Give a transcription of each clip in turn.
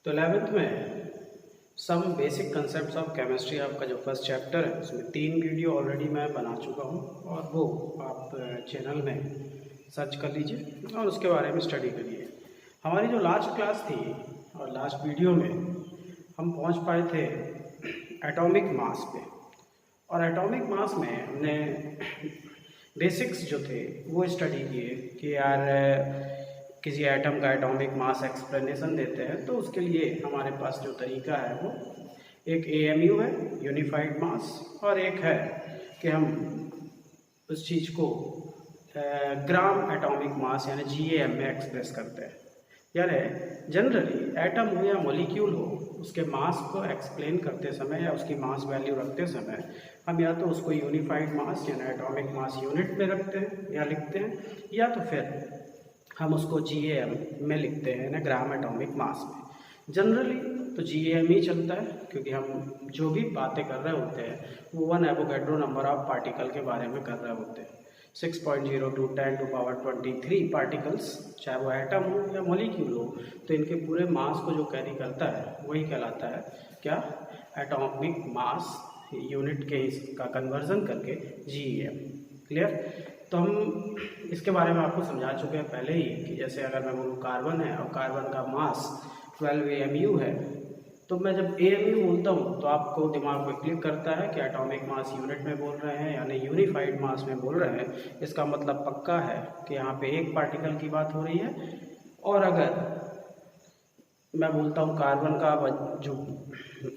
तो 11th में some basic concepts of chemistry आपका जो फर्स्ट चैप्टर है उसमें 3 वीडियो ऑलरेडी मैं बना चुका हूँ और वो आप चैनल में सर्च कर लीजिए और उसके बारे में स्टडी करिए। हमारी जो लास्ट क्लास थी और लास्ट वीडियो में हम पहुँच पाए थे एटॉमिक मास पे, और एटॉमिक मास में हमने बेसिक्स जो थे वो स्टडी किए कि यार किसी एटम का एटॉमिक मास एक्सप्लेनेशन देते हैं तो उसके लिए हमारे पास जो तरीका है वो एक AMU है, यूनिफाइड मास, और एक है कि हम उस चीज़ को ग्राम एटॉमिक मास यानी GAM में एक्सप्रेस करते हैं। यानी जनरली एटम हो या मॉलिक्यूल हो, उसके मास को एक्सप्लेन करते समय या उसकी मास वैल्यू रखते समय हम या तो उसको यूनिफाइड मास यानी एटॉमिक मास यूनिट में रखते हैं या लिखते हैं, या तो फिर हम उसको GAM में लिखते हैं ना, ग्राम एटॉमिक मास में। जनरली तो GAM ही चलता है क्योंकि हम जो भी बातें कर रहे होते हैं वो 1 एवोगैड्रो नंबर ऑफ पार्टिकल के बारे में कर रहे होते हैं। 6.02 10⁻23 पार्टिकल्स, चाहे वो एटम हो या मॉलिक्यूल हो, तो इनके पूरे मास को जो कैरी करता है वही कहलाता है क्या, एटॉमिक मास यूनिट के इसका कन्वर्जन करके GAM। क्लियर? तो हम इसके बारे में आपको समझा चुके हैं पहले ही कि जैसे अगर मैं बोलूँ कार्बन है और कार्बन का मास 12 AMU है, तो मैं जब AMU बोलता हूँ तो आपको दिमाग में क्लिक करता है कि एटॉमिक मास यूनिट में बोल रहे हैं यानी यूनिफाइड मास में बोल रहे हैं। इसका मतलब पक्का है कि यहाँ पे एक पार्टिकल की बात हो रही है। और अगर मैं बोलता हूँ कार्बन का जो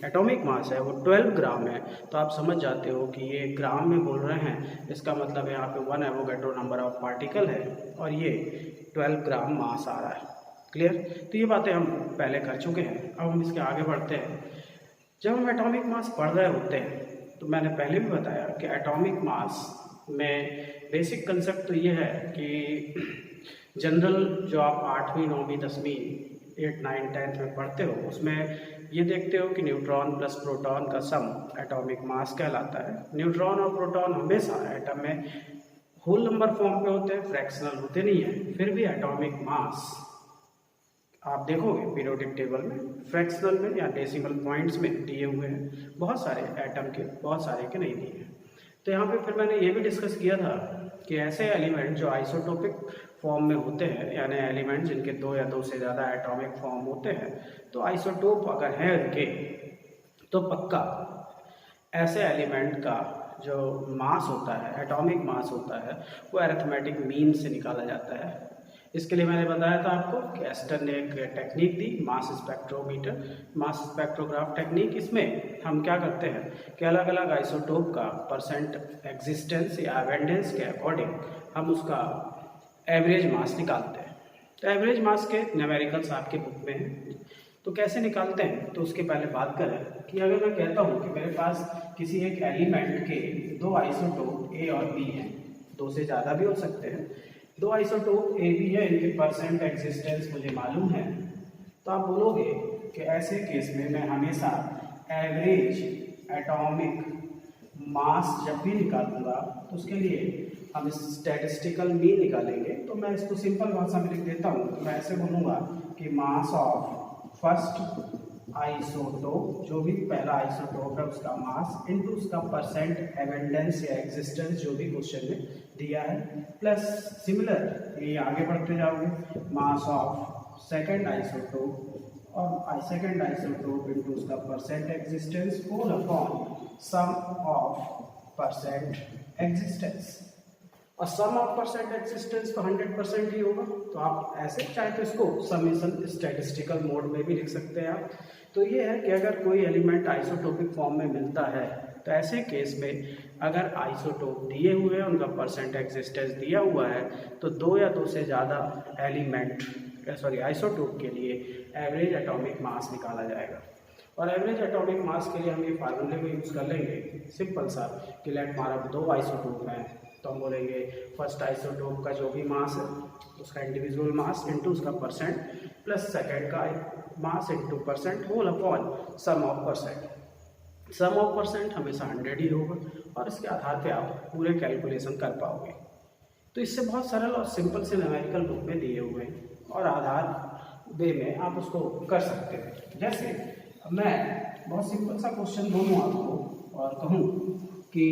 एटॉमिक मास है वो 12 ग्राम है, तो आप समझ जाते हो कि ये ग्राम में बोल रहे हैं। इसका मतलब यहाँ पे 1 एवोगैड्रो नंबर ऑफ पार्टिकल है और ये 12 ग्राम मास आ रहा है। क्लियर? तो ये बातें हम पहले कर चुके हैं। अब हम इसके आगे बढ़ते हैं। जब हम एटॉमिक मास पढ़ रहे होते हैं तो मैंने पहले भी बताया कि एटॉमिक मास में बेसिक कंसेप्ट तो ये है कि जनरल जो आप 8वीं 9वीं 10वीं 8 9 10th में पढ़ते हो उसमें ये देखते हो कि न्यूट्रॉन प्लस प्रोटॉन का सम एटॉमिक मास कहलाता है। न्यूट्रॉन और प्रोटॉन हमेशा एटम में होल नंबर फॉर्म पे होते हैं, फ्रैक्शनल होते नहीं हैं। फिर भी एटॉमिक मास आप देखोगे पीरियोडिक टेबल में फ्रैक्शनल में या डेसिमल पॉइंट्स में दिए हुए हैं। बहुत सारे एटम के, बहुत सारे के नहीं दिए हैं। तो यहाँ पे फिर मैंने ये भी डिस्कस किया था कि ऐसे एलिमेंट जो आइसोटोपिक फॉर्म में होते हैं यानी एलिमेंट जिनके 2 या 2 से ज़्यादा एटॉमिक फॉर्म होते हैं, तो आइसोटोप अगर है उनके तो पक्का ऐसे एलिमेंट का जो मास होता है, एटॉमिक मास होता है, वो अरिथमेटिक मीन से निकाला जाता है। इसके लिए मैंने बताया था आपको कि एस्टर ने एक टेक्निक दी, मास स्पेक्ट्रोमीटर, मास स्पेक्ट्रोग्राफ टेक्निक। इसमें हम क्या करते हैं कि अलग अलग आइसोटोप का परसेंट एग्जिस्टेंस या एवेंडेंस के अकॉर्डिंग हम उसका एवरेज मास निकालते हैं। तो एवरेज मास के न्यूमेरिकल्स आपके बुक में हैं। तो कैसे निकालते हैं तो उसके पहले बात करें कि अगर मैं कहता हूँ कि मेरे पास किसी एक एलिमेंट के 2 आइसोटोप A और B हैं, 2 से ज़्यादा भी हो सकते हैं, 2 आइसोटोप A B है, इनके परसेंट एग्जिस्टेंस मुझे मालूम है, तो आप बोलोगे कि ऐसे केस में मैं हमेशा एवरेज एटॉमिक मास जब भी निकालूंगा तो उसके लिए हम स्टैटिस्टिकल मीन निकालेंगे। तो मैं इसको सिंपल भाषा में लिख देता हूँ। तो मैं ऐसे बोलूँगा कि मास ऑफ फर्स्ट आइसोटोप, जो भी पहला आइसोटोप है उसका मास इनटू उसका परसेंट एवेंडेंस या एग्जिस्टेंस जो भी क्वेश्चन में दिया है, प्लस सिमिलर ये आगे बढ़ते जाओगे, मास ऑफ सेकंड आइसोटोप और सेकंड आइसोटोप इनटू उसका percent existence whole upon sum of percent existence. और सम ऑफ परसेंट एग्जिस्टेंस तो 100% ही होगा। तो आप ऐसे चाहे तो इसको समेशन स्टैटिस्टिकल मोड में भी लिख सकते हैं आप। तो ये है कि अगर कोई एलिमेंट आइसोटोपिक फॉर्म में मिलता है तो ऐसे केस में अगर आइसोटोप दिए हुए हैं, उनका परसेंट एग्जिस्टेंस दिया हुआ है, तो 2 या 2 से ज़्यादा आइसोटोप के लिए एवरेज एटॉमिक मास निकाला जाएगा। और एवरेज एटॉमिक मास के लिए हम ये फार्मूले को यूज़ कर लेंगे सिंपल सा कि लेट हमारा 2 आइसोटोप हैं, तो हम बोलेंगे फर्स्ट आइसोटोप का जो भी मास है उसका इंडिविजुअल मास इनटू उसका परसेंट प्लस सेकंड का mass into percent whole upon sum of percent. Sum of percent हमेशा 100 ही होगा और इसके आधार पे आप पूरे कैलकुलेशन कर पाओगे। तो इससे बहुत सरल और सिंपल से न्यूमेरिकल बुक में दिए हुए हैं और आधार वे में आप उसको कर सकते हैं। जैसे मैं बहुत सिंपल सा क्वेश्चन दूँ आपको और कहूँ कि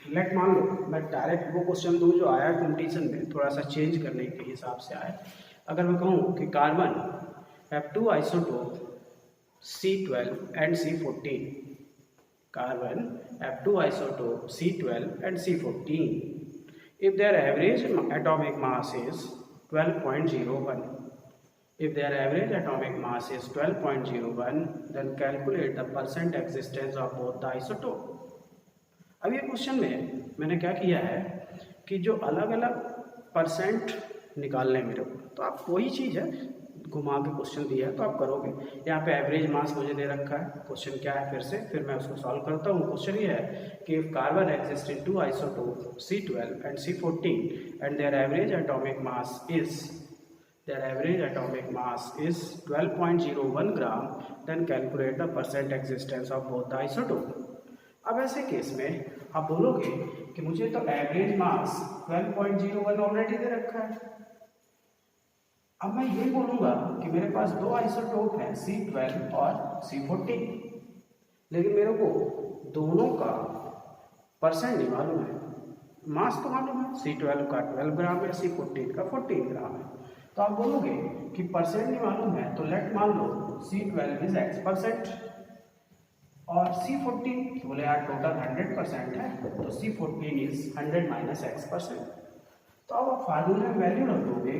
लेट मान लो मैं डायरेक्ट वो क्वेश्चन दूँ जो आया कंपटीशन में, थोड़ा सा चेंज करने के हिसाब से आया। अगर मैं कहूँ कि carbon have two isotope C12 and C14, carbon have two isotope C12 and C14. If their average atomic mass is 12.01, if their average atomic mass is 12.01, then calculate the percent existence of both the isotope. अब ये question में मैंने क्या किया है कि जो अलग अलग परसेंट निकालने मेरे को, तो आप वही चीज़ है घुमा के क्वेश्चन दिया है तो आप करोगे। यहाँ पे एवरेज मास मुझे दे रखा है, क्वेश्चन क्या है फिर मैं उसको सॉल्व करता हूँ। क्वेश्चन ये है कि if carbon exist in two isotope C12 and C14 and their average atomic mass is 12.01 gram, then calculate the percent existence of both the isotope. अब ऐसे केस में आप बोलोगे कि मुझे तो एवरेज मास 12.01 ऑलरेडी दे रखा है। अब मैं ये बोलूँगा कि मेरे पास दो आइसोटोप हैं C12 और C14, लेकिन मेरे को दोनों का परसेंट नहीं मालूम है। मास तो मालूम है, C12 का 12 ग्राम है, C14 का 14 ग्राम है। तो आप बोलोगे कि परसेंट नहीं मालूम है, तो लेट मान लो C12 इज X% और C14 बोले यार टोटल 100% है, तो C14 इज 100 माइनस X%। तो अब आप फार्मूला में वैल्यू रख दोगे,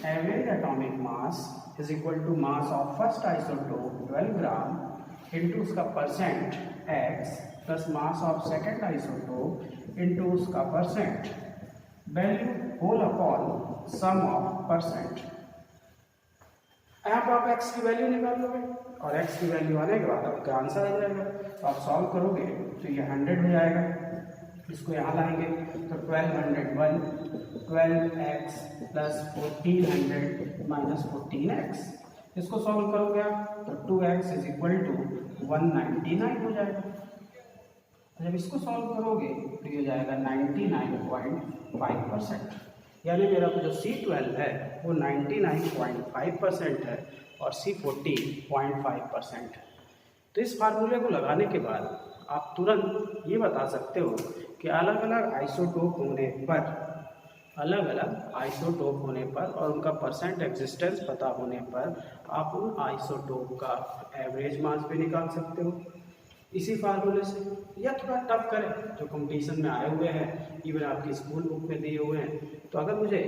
average atomic mass is equal to mass of first isotope 12 gram into उसका percent x plus mass of second isotope into उसका percent, value whole upon sum of percent. यहाँ पर आप x की वैल्यू निकाल लोगे और x की वैल्यू आने के बाद आपका आंसर आ जाएगा। तो आप सॉल्व करोगे तो ये 100 हो जाएगा, इसको यहाँ लाएंगे तो 12x प्लस 1400 माइनस 14x, इसको सॉल्व करोगे आप तो 2x इज इक्वल टू 199 हो जाएगा। जब इसको सॉल्व करोगे तो ये हो जाएगा 99.5%, यानी मेरा जो C12 है वो 99.5% है और C14 0.5%। तो इस फार्मूले को लगाने के बाद आप तुरंत ये बता सकते हो कि अलग अलग आइसोटोप होने पर और उनका परसेंट एग्जिस्टेंस पता होने पर आप उन आइसोटोप का एवरेज मास भी निकाल सकते हो इसी फार्मूले से। या थोड़ा टफ करें जो कंपटीशन में आए हुए हैं, इवन आपकी स्कूल बुक में दिए हुए हैं, तो अगर मुझे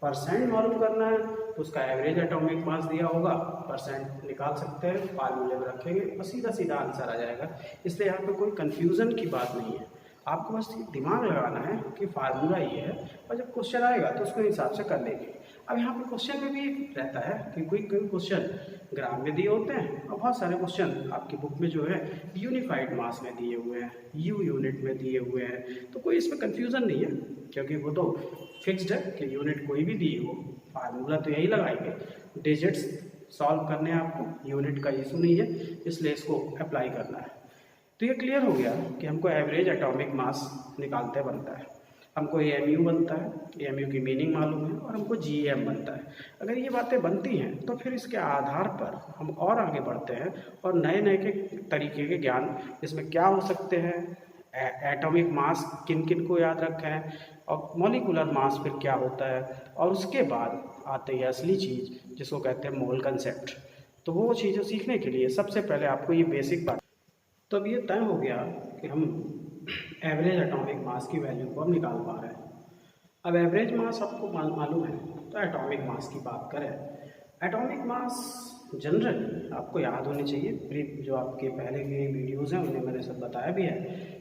परसेंट मालूम करना है तो उसका एवरेज एटॉमिक मास दिया होगा, परसेंट निकाल सकते हैं, फार्मूले में रखेंगे और सीधा सीधा आंसर आ जाएगा। इसलिए यहाँ पे कोई कन्फ्यूज़न की बात नहीं है, आपको बस दिमाग लगाना है कि फार्मूला ये है और जब क्वेश्चन आएगा तो उसके हिसाब से कर लेंगे। अब यहाँ पे क्वेश्चन में भी रहता है कि कोई क्वेश्चन ग्राम में दिए होते हैं और बहुत सारे क्वेश्चन आपकी बुक में जो है यूनिफाइड मास में दिए हुए हैं, यू यूनिट में दिए हुए हैं। तो कोई इसमें कन्फ्यूज़न नहीं है क्योंकि वो तो फिक्स्ड है कि यूनिट कोई भी दी हो, फार्मूला तो यही लगाएंगे। डिजिट्स सॉल्व करने हैं आपको, यूनिट का इशू नहीं है, इसलिए इसको अप्लाई करना है। तो ये क्लियर हो गया कि हमको एवरेज एटॉमिक मास निकालते बनता है, हमको एएमयू बनता है, एएमयू की मीनिंग मालूम है और हमको जीएम बनता है। अगर ये बातें बनती हैं तो फिर इसके आधार पर हम और आगे बढ़ते हैं और नए नए के तरीके के ज्ञान इसमें क्या हो सकते हैं, एटॉमिक मास किन किन को याद रखा है और मॉलिकुलर मास फिर क्या होता है, और उसके बाद आते हैं असली चीज़ जिसको कहते हैं मोल कंसेप्ट। तो वो चीज़ें सीखने के लिए सबसे पहले आपको ये बेसिक बात, तो अब ये तय हो गया कि हम एवरेज एटॉमिक मास की वैल्यू को हम निकाल पा रहे हैं। अब एवरेज मास आपको मालूम है तो एटॉमिक मास की बात करें। एटॉमिक मास जनरल आपको याद होनी चाहिए, जो आपके पहले के वीडियोज़ हैं उनमें मैंने सब बताया भी है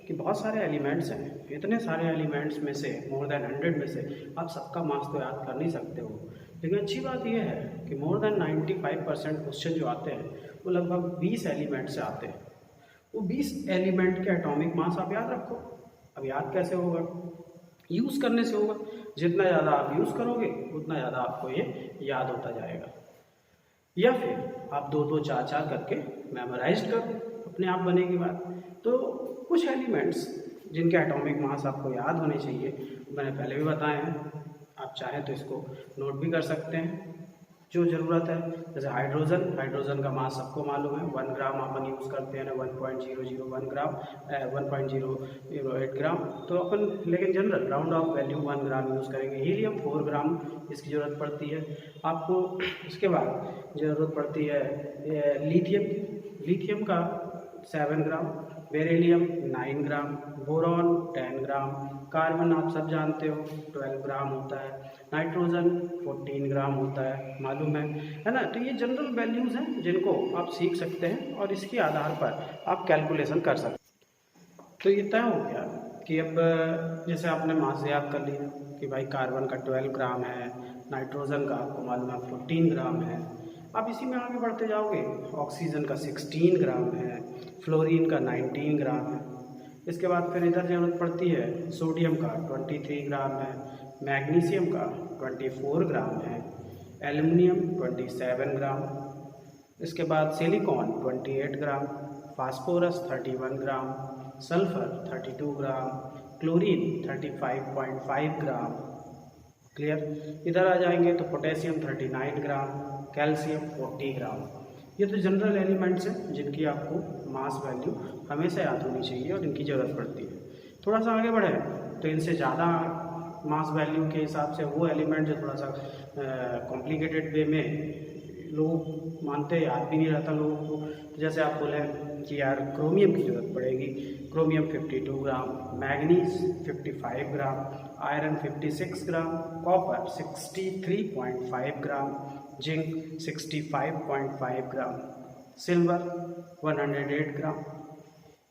कि बहुत सारे एलिमेंट्स हैं, इतने सारे एलिमेंट्स में से मोर देन 100 में से आप सबका मास तो याद कर नहीं सकते हो। लेकिन अच्छी बात यह है कि मोर देन 95% क्वेश्चन जो आते हैं वो लगभग 20 एलिमेंट से आते हैं। वो 20 एलिमेंट के एटॉमिक मास आप याद रखो। अब याद कैसे होगा? यूज़ करने से होगा। जितना ज़्यादा आप यूज़ करोगे उतना ज़्यादा आपको ये याद होता जाएगा, या फिर आप 2-2, 4-4 करके मेमोराइज कर अपने आप बनेगी बात। तो कुछ एलिमेंट्स जिनके एटॉमिक मास आपको याद होने चाहिए मैंने पहले भी बताए हैं, आप चाहें तो इसको नोट भी कर सकते हैं। जो ज़रूरत है। जैसे हाइड्रोजन का मास सबको मालूम है, 1 ग्राम अपन यूज़ करते हैं ना, 1.001 ग्राम 1.008 ग्राम, तो अपन लेकिन general round of value 1 gram use करेंगे। हीलियम 4 ग्राम इसकी ज़रूरत पड़ती है आपको। उसके बाद ज़रूरत पड़ती है लिथियम का 7 ग्राम, बेरिलियम 9 ग्राम, बोरॉन 10 ग्राम, कार्बन आप सब जानते हो 12 ग्राम होता है, नाइट्रोजन 14 ग्राम होता है, मालूम है ना। तो ये जनरल वैल्यूज़ हैं जिनको आप सीख सकते हैं और इसके आधार पर आप कैलकुलेशन कर सकते हैं। तो ये तय हो गया कि अब जैसे आपने मास याद कर लिया कि भाई कार्बन का 12 ग्राम है, नाइट्रोजन का आपको मालूम है 14 ग्राम है। आप इसी में आगे बढ़ते जाओगे, ऑक्सीजन का 16 ग्राम है, फ्लोरीन का 19 ग्राम है। इसके बाद फिर इधर ज़रूरत पड़ती है सोडियम का 23 ग्राम है, मैग्नीशियम का 24 ग्राम है, एल्युमिनियम 27 ग्राम, इसके बाद सिलिकॉन 28 ग्राम, फास्फोरस 31 ग्राम, सल्फर 32 ग्राम, क्लोरीन 35.5 ग्राम। क्लियर। इधर आ जाएंगे तो पोटेशियम 39 ग्राम, कैल्शियम 40 ग्राम। ये तो जनरल एलिमेंट्स हैं जिनकी आपको मास वैल्यू हमेशा याद होनी चाहिए और इनकी ज़रूरत पड़ती है। थोड़ा सा आगे बढ़े तो इनसे ज़्यादा मास वैल्यू के हिसाब से वो एलिमेंट जो थोड़ा सा कॉम्प्लिकेटेड वे में लोग मानते हैं, याद भी नहीं रहता लोगों को। तो जैसे आप बोलें कि यार क्रोमियम की ज़रूरत पड़ेगी, क्रोमियम 52 ग्राम, मैग्नीज 55 ग्राम, आयरन 56 ग्राम, कॉपर 63.5 ग्राम, जिंक 65.5 ग्राम, सिल्वर 108 ग्राम।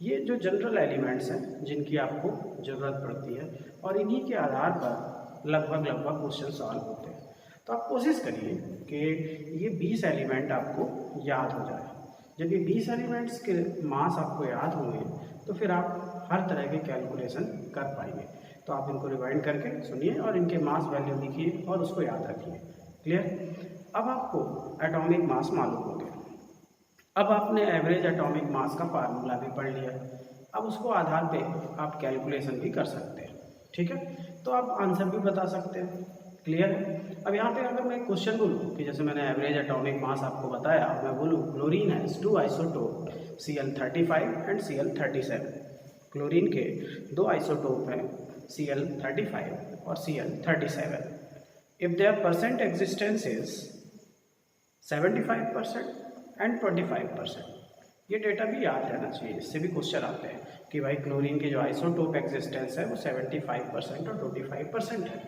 ये जो जनरल एलिमेंट्स हैं जिनकी आपको ज़रूरत पड़ती है और इन्हीं के आधार पर लगभग क्वेश्चन सॉल्व होते हैं। तो आप कोशिश करिए कि ये 20 एलिमेंट आपको याद हो जाए। जब ये 20 एलिमेंट्स के मास आपको याद होंगे तो फिर आप हर तरह के कैलकुलेशन कर पाएंगे। तो आप इनको रिवाइंड करके सुनिए और इनके मास वैल्यू लिखिए और उसको याद रखिए। क्लियर। अब आपको एटॉमिक मास मालूम हो गया। अब आपने एवरेज एटॉमिक मास का फार्मूला भी पढ़ लिया, अब उसको आधार पे आप कैलकुलेशन भी कर सकते हैं। ठीक है, तो आप आंसर भी बता सकते हैं। क्लियर है। अब यहाँ पे अगर मैं क्वेश्चन बोलूँ कि जैसे मैंने एवरेज एटॉमिक मास आपको बताया, मैं बोलूँ chlorine has 2 isotope Cl35 and Cl37। Chlorine के 2 आइसोटोप हैं Cl35 और Cl37। If their percent existence is 75% and 25%। ये डेटा भी याद रहना चाहिए, इससे भी क्वेश्चन आते हैं कि भाई क्लोरीन के जो आइसोटोप एग्जिस्टेंस है वो 75% और 25% है।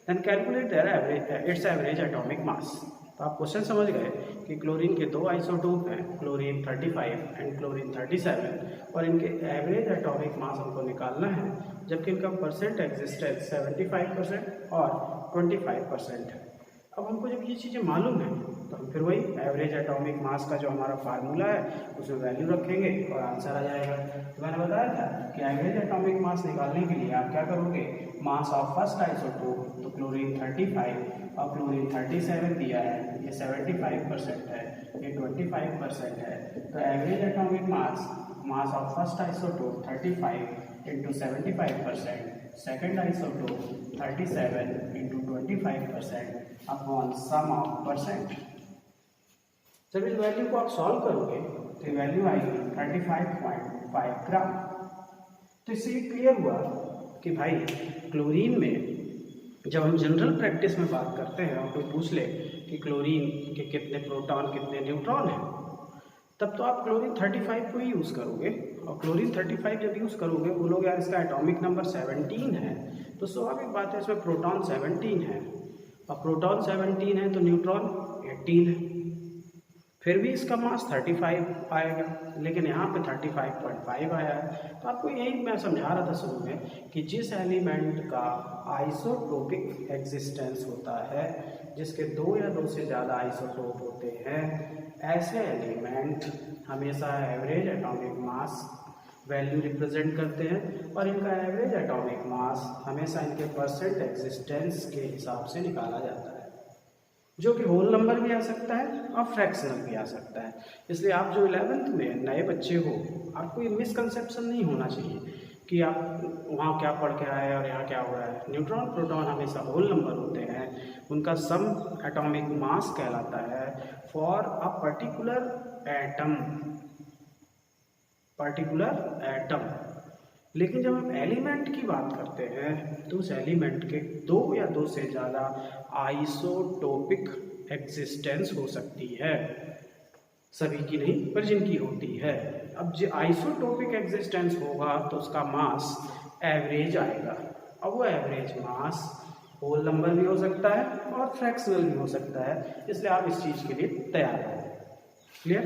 Then calculate their average its average atomic mass. तो आप क्वेश्चन समझ गए कि क्लोरीन के 2 आइसोटोप हैं, क्लोरीन 35 एंड क्लोरीन 37, और इनके एवरेज एटॉमिक मास हमको निकालना है, जबकि इनका परसेंट एग्जिस्टेंस 75% और 25% है। अब हमको जब ये चीज़ें मालूम है तो हम फिर वही एवरेज एटॉमिक मास का जो हमारा फार्मूला है उसमें वैल्यू रखेंगे और आंसर आ जाएगा। तो मैंने बताया था कि एवरेज एटॉमिक मास निकालने के लिए आप क्या करोगे, मास ऑफ फर्स्ट आइसोटोप, तो क्लोरीन 35 और क्लोरीन 37 दिया है, ये 75% है, ये 25% है। तो average atomic mass of first isotope 35 into 75%, second isotope 37 into 25% upon sum of percent. जब इस वैल्यू को आप सॉल्व करोगे तो वैल्यू आएगी 35.5 ग्राम। तो इससे क्लियर हुआ कि भाई क्लोरीन में जब हम जनरल प्रैक्टिस में बात करते हैं और कोई पूछ ले कि क्लोरीन के कितने प्रोटॉन कितने न्यूट्रॉन हैं, तब तो आप क्लोरीन 35 को ही यूज़ करोगे। और क्लोरीन 35 जब यूज़ करोगे, बोलोगे यार इसका एटॉमिक नंबर 17 है, तो स्वाभाविक बात है इसमें प्रोटॉन 17 है, और प्रोटॉन 17 है तो न्यूट्रॉन 18 है। फिर भी इसका मास 35 आएगा, लेकिन यहाँ पे 35.5 आया है। तो आपको यही मैं समझा रहा था शुरू में कि जिस एलिमेंट का आइसोटोपिक एग्जिस्टेंस होता है, जिसके 2 या 2 से ज़्यादा आइसोटोप होते हैं, ऐसे एलिमेंट हमेशा एवरेज एटॉमिक मास वैल्यू रिप्रेजेंट करते हैं, और इनका एवरेज एटॉमिक मास हमेशा इनके परसेंट एग्जिस्टेंस के हिसाब से निकाला जाता है, जो कि होल नंबर भी आ सकता है और फ्रैक्शनल भी आ सकता है। इसलिए आप जो 11th में नए बच्चे हो, आपको ये मिसकंसेप्शन नहीं होना चाहिए कि आप वहाँ क्या पढ़ के आए और यहाँ क्या हो रहा है। न्यूट्रॉन प्रोटॉन हमेशा होल नंबर होते हैं, उनका सम एटॉमिक मास कहलाता है फॉर अ पर्टिकुलर एटम। लेकिन जब हम एलिमेंट की बात करते हैं तो उस एलिमेंट के दो या दो से ज़्यादा आइसोटोपिक एग्जिस्टेंस हो सकती है, सभी की नहीं पर जिनकी होती है। अब जो आइसोटोपिक एग्जिस्टेंस होगा तो उसका मास एवरेज आएगा। अब वो एवरेज मास होल नंबर भी हो सकता है और फ्रैक्शनल भी हो सकता है, इसलिए आप इस चीज़ के लिए तैयार रहें। क्लियर?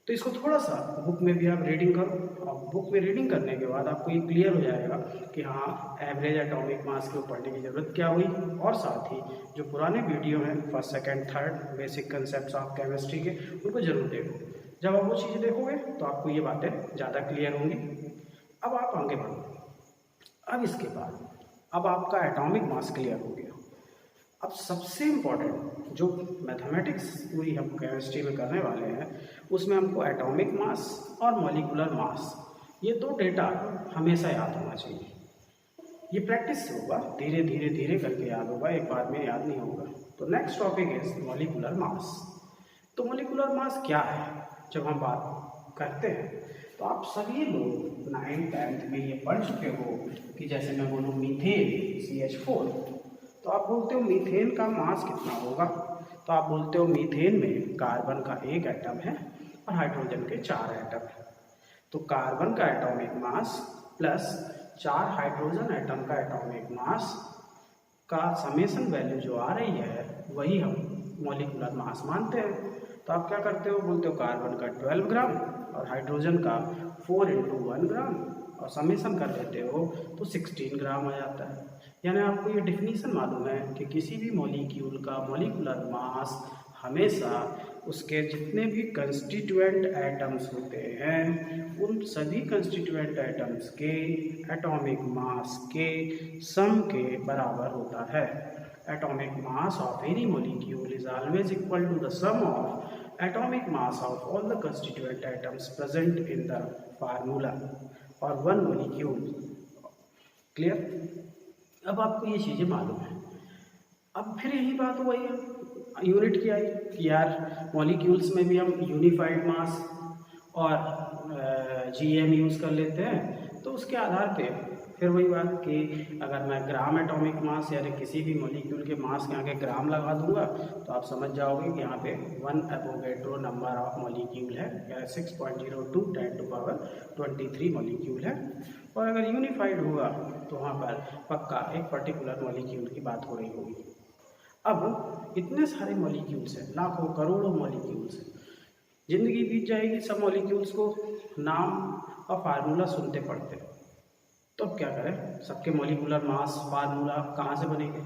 तो इसको थोड़ा सा बुक में भी आप रीडिंग करो, और बुक में रीडिंग करने के बाद आपको ये क्लियर हो जाएगा कि हाँ एवरेज एटॉमिक मास को पढ़ने की ज़रूरत क्या हुई। और साथ ही जो पुराने वीडियो हैं first second third basic concepts of chemistry के, उनको जरूर देखो। जब आप वो चीज़ें देखोगे तो आपको ये बातें ज़्यादा क्लियर होंगी। अब आप आगे बढ़ो। अब इसके बाद अब आपका एटॉमिक मास क्लियर हो गया। अब सबसे इम्पॉर्टेंट जो मैथमेटिक्स पूरी हम केमिस्ट्री में करने वाले हैं उसमें हमको एटॉमिक मास और मॉलिक्यूलर मास, ये दो डेटा हमेशा याद होना चाहिए। ये प्रैक्टिस से होगा, धीरे धीरे धीरे करके याद होगा, एक बार में याद नहीं होगा। तो next topic is molecular mass. तो मॉलिक्यूलर मास क्या है जब हम बात करते हैं तो आप सभी लोग 9th 10th में ये पढ़ चुके हो कि जैसे मैं बोलूँ मीथेन CH4, तो आप बोलते हो मीथेन का मास कितना होगा, तो आप बोलते हो मीथेन में कार्बन का एक एटम है और हाइड्रोजन के 4 एटम है। तो कार्बन का atomic mass plus 4 hydrogen atom का एटॉमिक मास का समेशन वैल्यू जो आ रही है वही हम मॉलिक्यूलर मास मानते हैं। तो आप क्या करते हो, बोलते हो कार्बन का 12 ग्राम और हाइड्रोजन का 4 × 1 ग्राम और समेशन कर लेते हो तो 16 ग्राम आ जाता है। यानी आपको ये डिफिनीशन मालूम है कि किसी भी मॉलिक्यूल का मॉलिक्यूलर मास हमेशा उसके जितने भी कंस्टिट्यूएंट एटम्स होते हैं उन सभी कंस्टिट्यूएंट एटम्स के एटॉमिक मास के सम के बराबर होता है। Atomic mass of any molecule is always equal to the sum of atomic mass of all the constituent atoms present in the formula और वन मॉलिक्यूल। क्लियर? अब आपको ये चीज़ें मालूम है। अब फिर यही बात वही है यूनिट की आई कि यार मॉलिक्यूल्स में भी हम यूनिफाइड मास और GM यूज़ कर लेते हैं। तो उसके आधार पे फिर वही बात कि अगर मैं ग्राम एटॉमिक मास यानी किसी भी मॉलिक्यूल के मास के आगे ग्राम लगा दूंगा तो आप समझ जाओगे कि यहाँ पे 1 एवोगैड्रो नंबर ऑफ मॉलिक्यूल है, या 6.02 × 10⁻23 मॉलिक्यूल है। और अगर यूनिफाइड होगा तो वहाँ पर पक्का एक पर्टिकुलर मॉलिक्यूल की बात हो रही होगी। अब इतने सारे मॉलिक्यूल्स हैं, लाखों करोड़ों मॉलिक्यूल्स हैं, ज़िंदगी बीत जाएगी सब मॉलिक्यूल्स को नाम और फार्मूला सुनते पढ़ते। तो अब क्या करें, सबके मॉलिक्यूलर मास फार्मूला कहाँ से बनेंगे।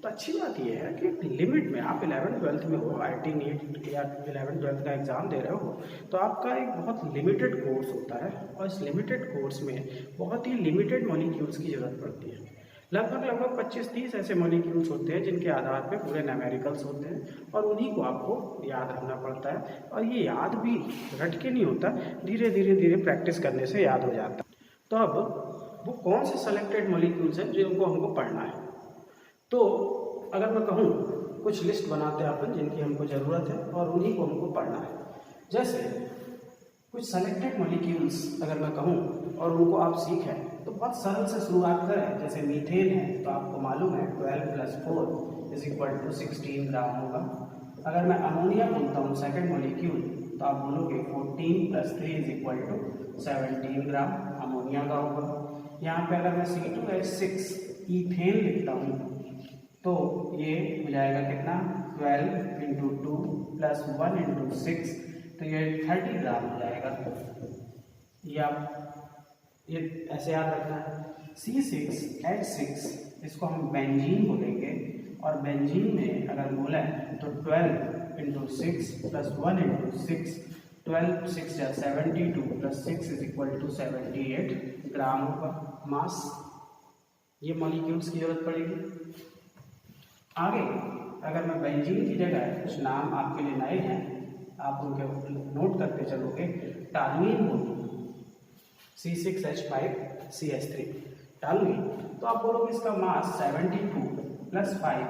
तो अच्छी बात यह है कि लिमिट में आप 11th 12th में हो, IIT NEET या 11th 12th का एग्ज़ाम दे रहे हो तो आपका एक बहुत लिमिटेड कोर्स होता है और इस लिमिटेड कोर्स में बहुत ही लिमिटेड मॉलिक्यूल्स की ज़रूरत पड़ती है। लगभग 25-30 ऐसे मॉलिक्यूल्स होते हैं जिनके आधार पे पूरे न्यूमेरिकल्स होते हैं और उन्हीं को आपको याद रखना पड़ता है। और ये याद भी रट के नहीं होता, धीरे धीरे प्रैक्टिस करने से याद हो जाता है। तो अब वो कौन से सेलेक्टेड मॉलिक्यूल्स हैं जिनको हमको पढ़ना है। तो अगर मैं कहूँ कुछ लिस्ट बनाते हैं अपन जिनकी हमको ज़रूरत है और उन्हीं को हमको पढ़ना है। जैसे कुछ सेलेक्टेड मॉलिक्यूल्स अगर मैं कहूँ और उनको आप सीखें तो बहुत सरल से शुरुआत करें। जैसे मीथेन है तो आपको मालूम है 12 + 4 = 16 ग्राम होगा। अगर मैं अमोनिया बोलता हूँ सेकेंड मॉलिक्यूल तो आप बोलोगे 14 + 3 = 17 ग्राम अमोनिया का होगा। यहाँ पे अगर मैं C2H6 ईथेन लिखता हूँ तो ये हो जाएगा कितना 12 × 2 + 1 × 6 तो ये 30 ग्राम हो जाएगा। या ये ऐसे याद रखना है। C6H6 इसको हम बेंजीन बोलेंगे और बेंजीन में अगर बोला तो 12 × 6 + 1 × 6 12 × 6 = 72 + 6 = 78 ग्राम होगा मास। ये मॉलिक्यूल्स की जरूरत पड़ेगी। आगे अगर मैं बेंजीन की जगह कुछ नाम आपके लिए नए हैं, आप उनके नोट करते चलोगे। टालुइन बोलूँ C6H5CH3 टॉलुइन। तो आप बोलोगे इसका मास 72 + 5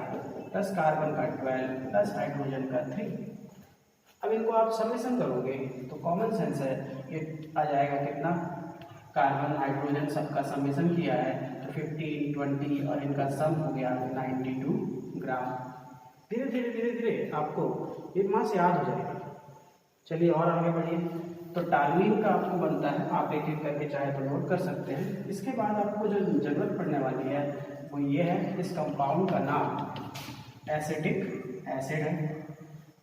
प्लस कार्बन का 12 प्लस हाइड्रोजन का 3। अब इनको आप समेशन करोगे तो कॉमन सेंस है, ये आ जाएगा कितना, कार्बन हाइड्रोजन सबका समेशन किया है तो 15 20 और इनका सम हो गया 92 ग्राम। धीरे धीरे धीरे धीरे आपको ये मास याद हो जाएगा। चलिए और आगे बढ़िए। तो टॉलुइन का आपको बनता है, आप एक एक करके चाहे तो नोट कर सकते हैं। इसके बाद आपको जो जरूरत पड़ने वाली है वो ये है, इस कंपाउंड का नाम एसिटिक एसिड है।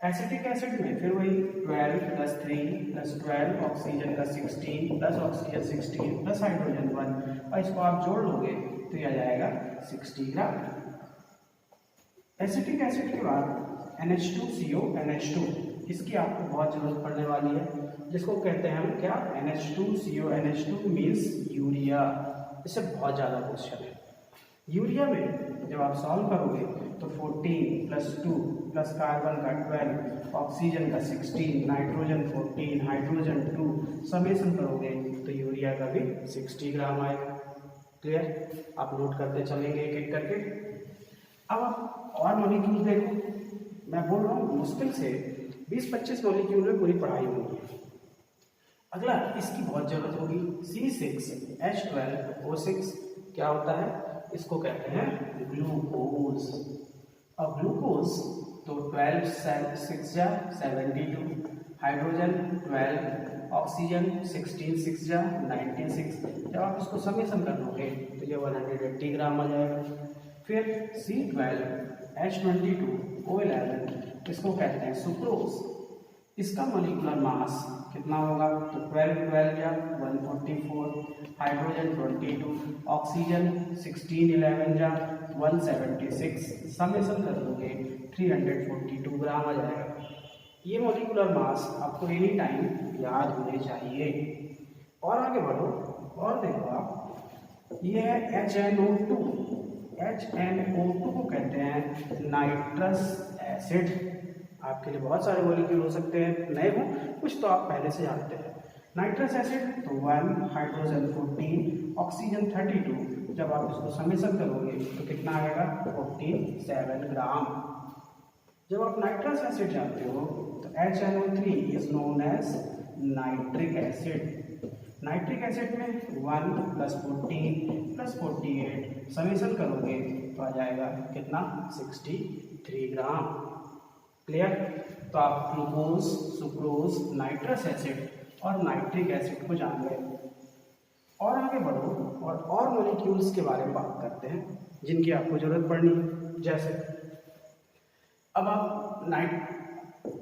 एसिटिक एसिड में फिर वही 12 + 3 + 12 ऑक्सीजन का 16 प्लस ऑक्सीजन 16 प्लस हाइड्रोजन 1, और इसको आप जोड़ लोगे तो यह आ जाएगा 60 ग्राम। एसिटिक एसिड के बाद NH2CO NH2, इसकी आपको बहुत जरूरत पड़ने वाली है, जिसको कहते हैं हम क्या, NH2CO NH2 मीन्स यूरिया। इससे बहुत ज़्यादा क्वेश्चन है। यूरिया में जब आप सॉल्व करोगे तो 14 + 2 प्लस कार्बन का 12 ऑक्सीजन का 16 नाइट्रोजन 14 हाइड्रोजन 2 समेशन करोगे तो यूरिया का भी 60 ग्राम आएगा। क्लियर? आप नोट करते चलेंगे एक एक करके। अब आप और मॉलिक्यूल देखो, मैं बोल रहा हूँ मुश्किल से 20-25 मॉलिक्यूल में पूरी पढ़ाई होगी। अगला इसकी बहुत जरूरत होगी, C6H12O6 क्या होता है, इसको कहते हैं ग्लूकोज। और ग्लूकोज तो 12 6 जा 72, हाइड्रोजन 12, ऑक्सीजन 16 6 जा 96। जब आप इसको समेशन कर लोगे तो ये 180 ग्राम आ जाएगा। फिर C12H22O11, इसको कहते हैं सुक्रोज। इसका मॉलिक्यूलर मास कितना होगा, तो 12 12 या 144, हाइड्रोजन 22, ऑक्सीजन 16 11 या 176, समेशन कर दोगे 342 ग्राम आ जाएगा। ये मॉलिक्यूलर मास आपको एनी टाइम याद होने चाहिए। और आगे बढ़ो और देखो आप, ये है HNO2। HNO2 को कहते हैं नाइट्रस एसिड। आपके लिए बहुत सारे मॉलिक्यूल हो सकते हैं, नए हो कुछ तो आप पहले से जानते हैं। नाइट्रस एसिड तो 1, हाइड्रोजन 14, ऑक्सीजन 32। जब आप इसको समेशन करोगे तो कितना आएगा, 47 ग्राम। जब आप नाइट्रस एसिड जानते हो तो HNO3 is known as nitric acid. Nitric acid में 1 + 14 + 48 समेशन करोगे तो आ जाएगा कितना, 63 ग्राम। क्लियर? तो आप ग्लूकोज, सुक्रोज, नाइट्रस एसिड और नाइट्रिक एसिड को जान गए। और आगे बढ़ो और मॉलिक्यूल्स के बारे में बात करते हैं जिनकी आपको जरूरत पड़नी है। जैसे अब आप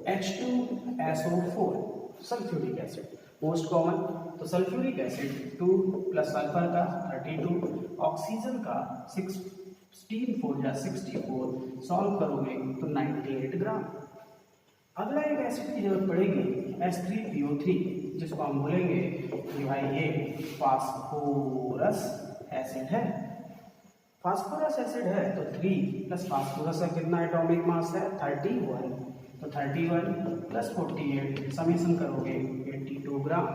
H2SO4 sulphuric acid most common. तो सल्फ्यूरिक एसिड 2 प्लस सल्फर का 32, ऑक्सीजन का 16 4 या 64, सॉल्व करोगे तो 98 ग्राम। अगला एक एसिड की जरूरत पड़ेगी H3PO3, जिसको हम बोलेंगे कि भाई ये फास्फोरस एसिड है। फास्फोरस एसिड है तो 3 प्लस फास्फोरस का कितना एटॉमिक मास है, 31। तो 31 + 48 समेशन करोगे 82 ग्राम।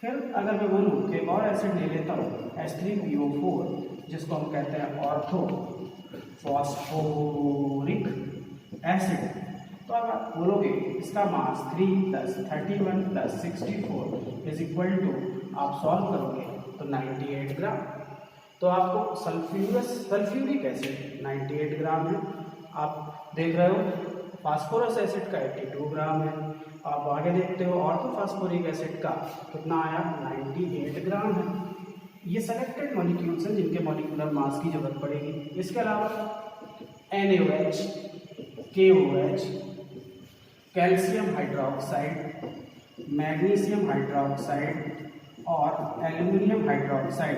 फिर अगर मैं बोलूँ कि और एसिड ले लेता हूँ H3PO4, जिसको हम कहते हैं ऑर्थो फॉस्फोरिक एसिड, तो अब आप बोलोगे इसका मास 3 + 31 + 64 इज इक्वल टू, आप सॉल्व करोगे तो 98 ग्राम। तो आपको सल्फ्यूरिक एसिड 98 ग्राम है। आप देख रहे हो फास्फोरस एसिड का 82 ग्राम है। आप आगे देखते हो ऑर्थोफॉस्फोरिक एसिड का कितना आया, 98 ग्राम है। ये सेलेक्टेड मॉलिक्यूल्स हैं जिनके मॉलिक्यूलर मास की जरूरत पड़ेगी। इसके अलावा NaOH, KOH, calcium hydroxide, magnesium hydroxide और एल्यूमिनियम हाइड्रोक्साइड,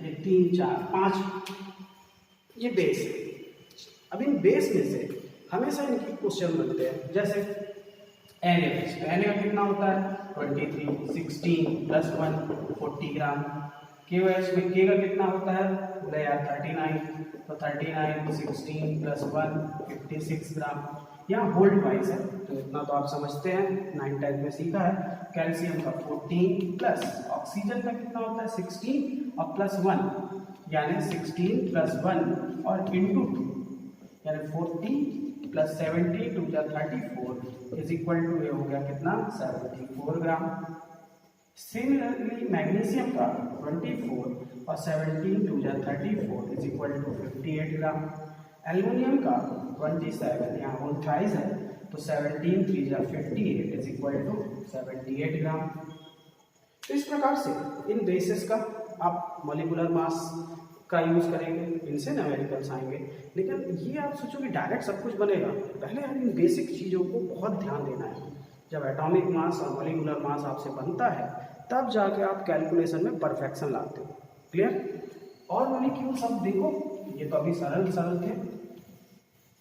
ये 3 4 5 ये बेस है। अब इन बेस में से हमेशा इनके क्वेश्चन बनते हैं। जैसे NaOH, तो Na कितना होता है, 23 16 + 1 40 ग्राम। KOH में K का कितना होता है, बोले यार 39, तो 39 16 + 1 56 ग्राम। यहाँ होल्ड वाइज है, तो इतना तो आप समझते हैं, 9 टाइप में सीखा है। कैल्शियम का 14 प्लस ऑक्सीजन का कितना होता है 16 और प्लस 1 यानी 16 प्लस 1 और इंटू 2 यानी 40 प्लस 70 टू जा 34 इज इक्वल टू ये हो गया कितना 74 ग्राम। सिमिलरली मैग्नीशियम का 24 और 17 टू जा 34 is equal to 58 gram. Aluminium का 27 यहाँ होल थ्राइस है, तो 17 3 जा 58 इज इक्वल टू 78 ग्राम। तो इस प्रकार से इन बेसिस का आप मॉलिक्यूलर मास का यूज़ करेंगे, इनसे न्यूमेरिकल्स आएंगे। लेकिन ये आप सोचो कि डायरेक्ट सब कुछ बनेगा, पहले यार इन बेसिक चीज़ों को बहुत ध्यान देना है। जब एटॉमिक मास और मॉलिक्यूलर मास आपसे बनता है तब जाके आप कैलकुलेशन में परफेक्शन लाते हो। क्लियर? और मॉलिक्यूल्स अब देखो, ये तो अभी सरल थे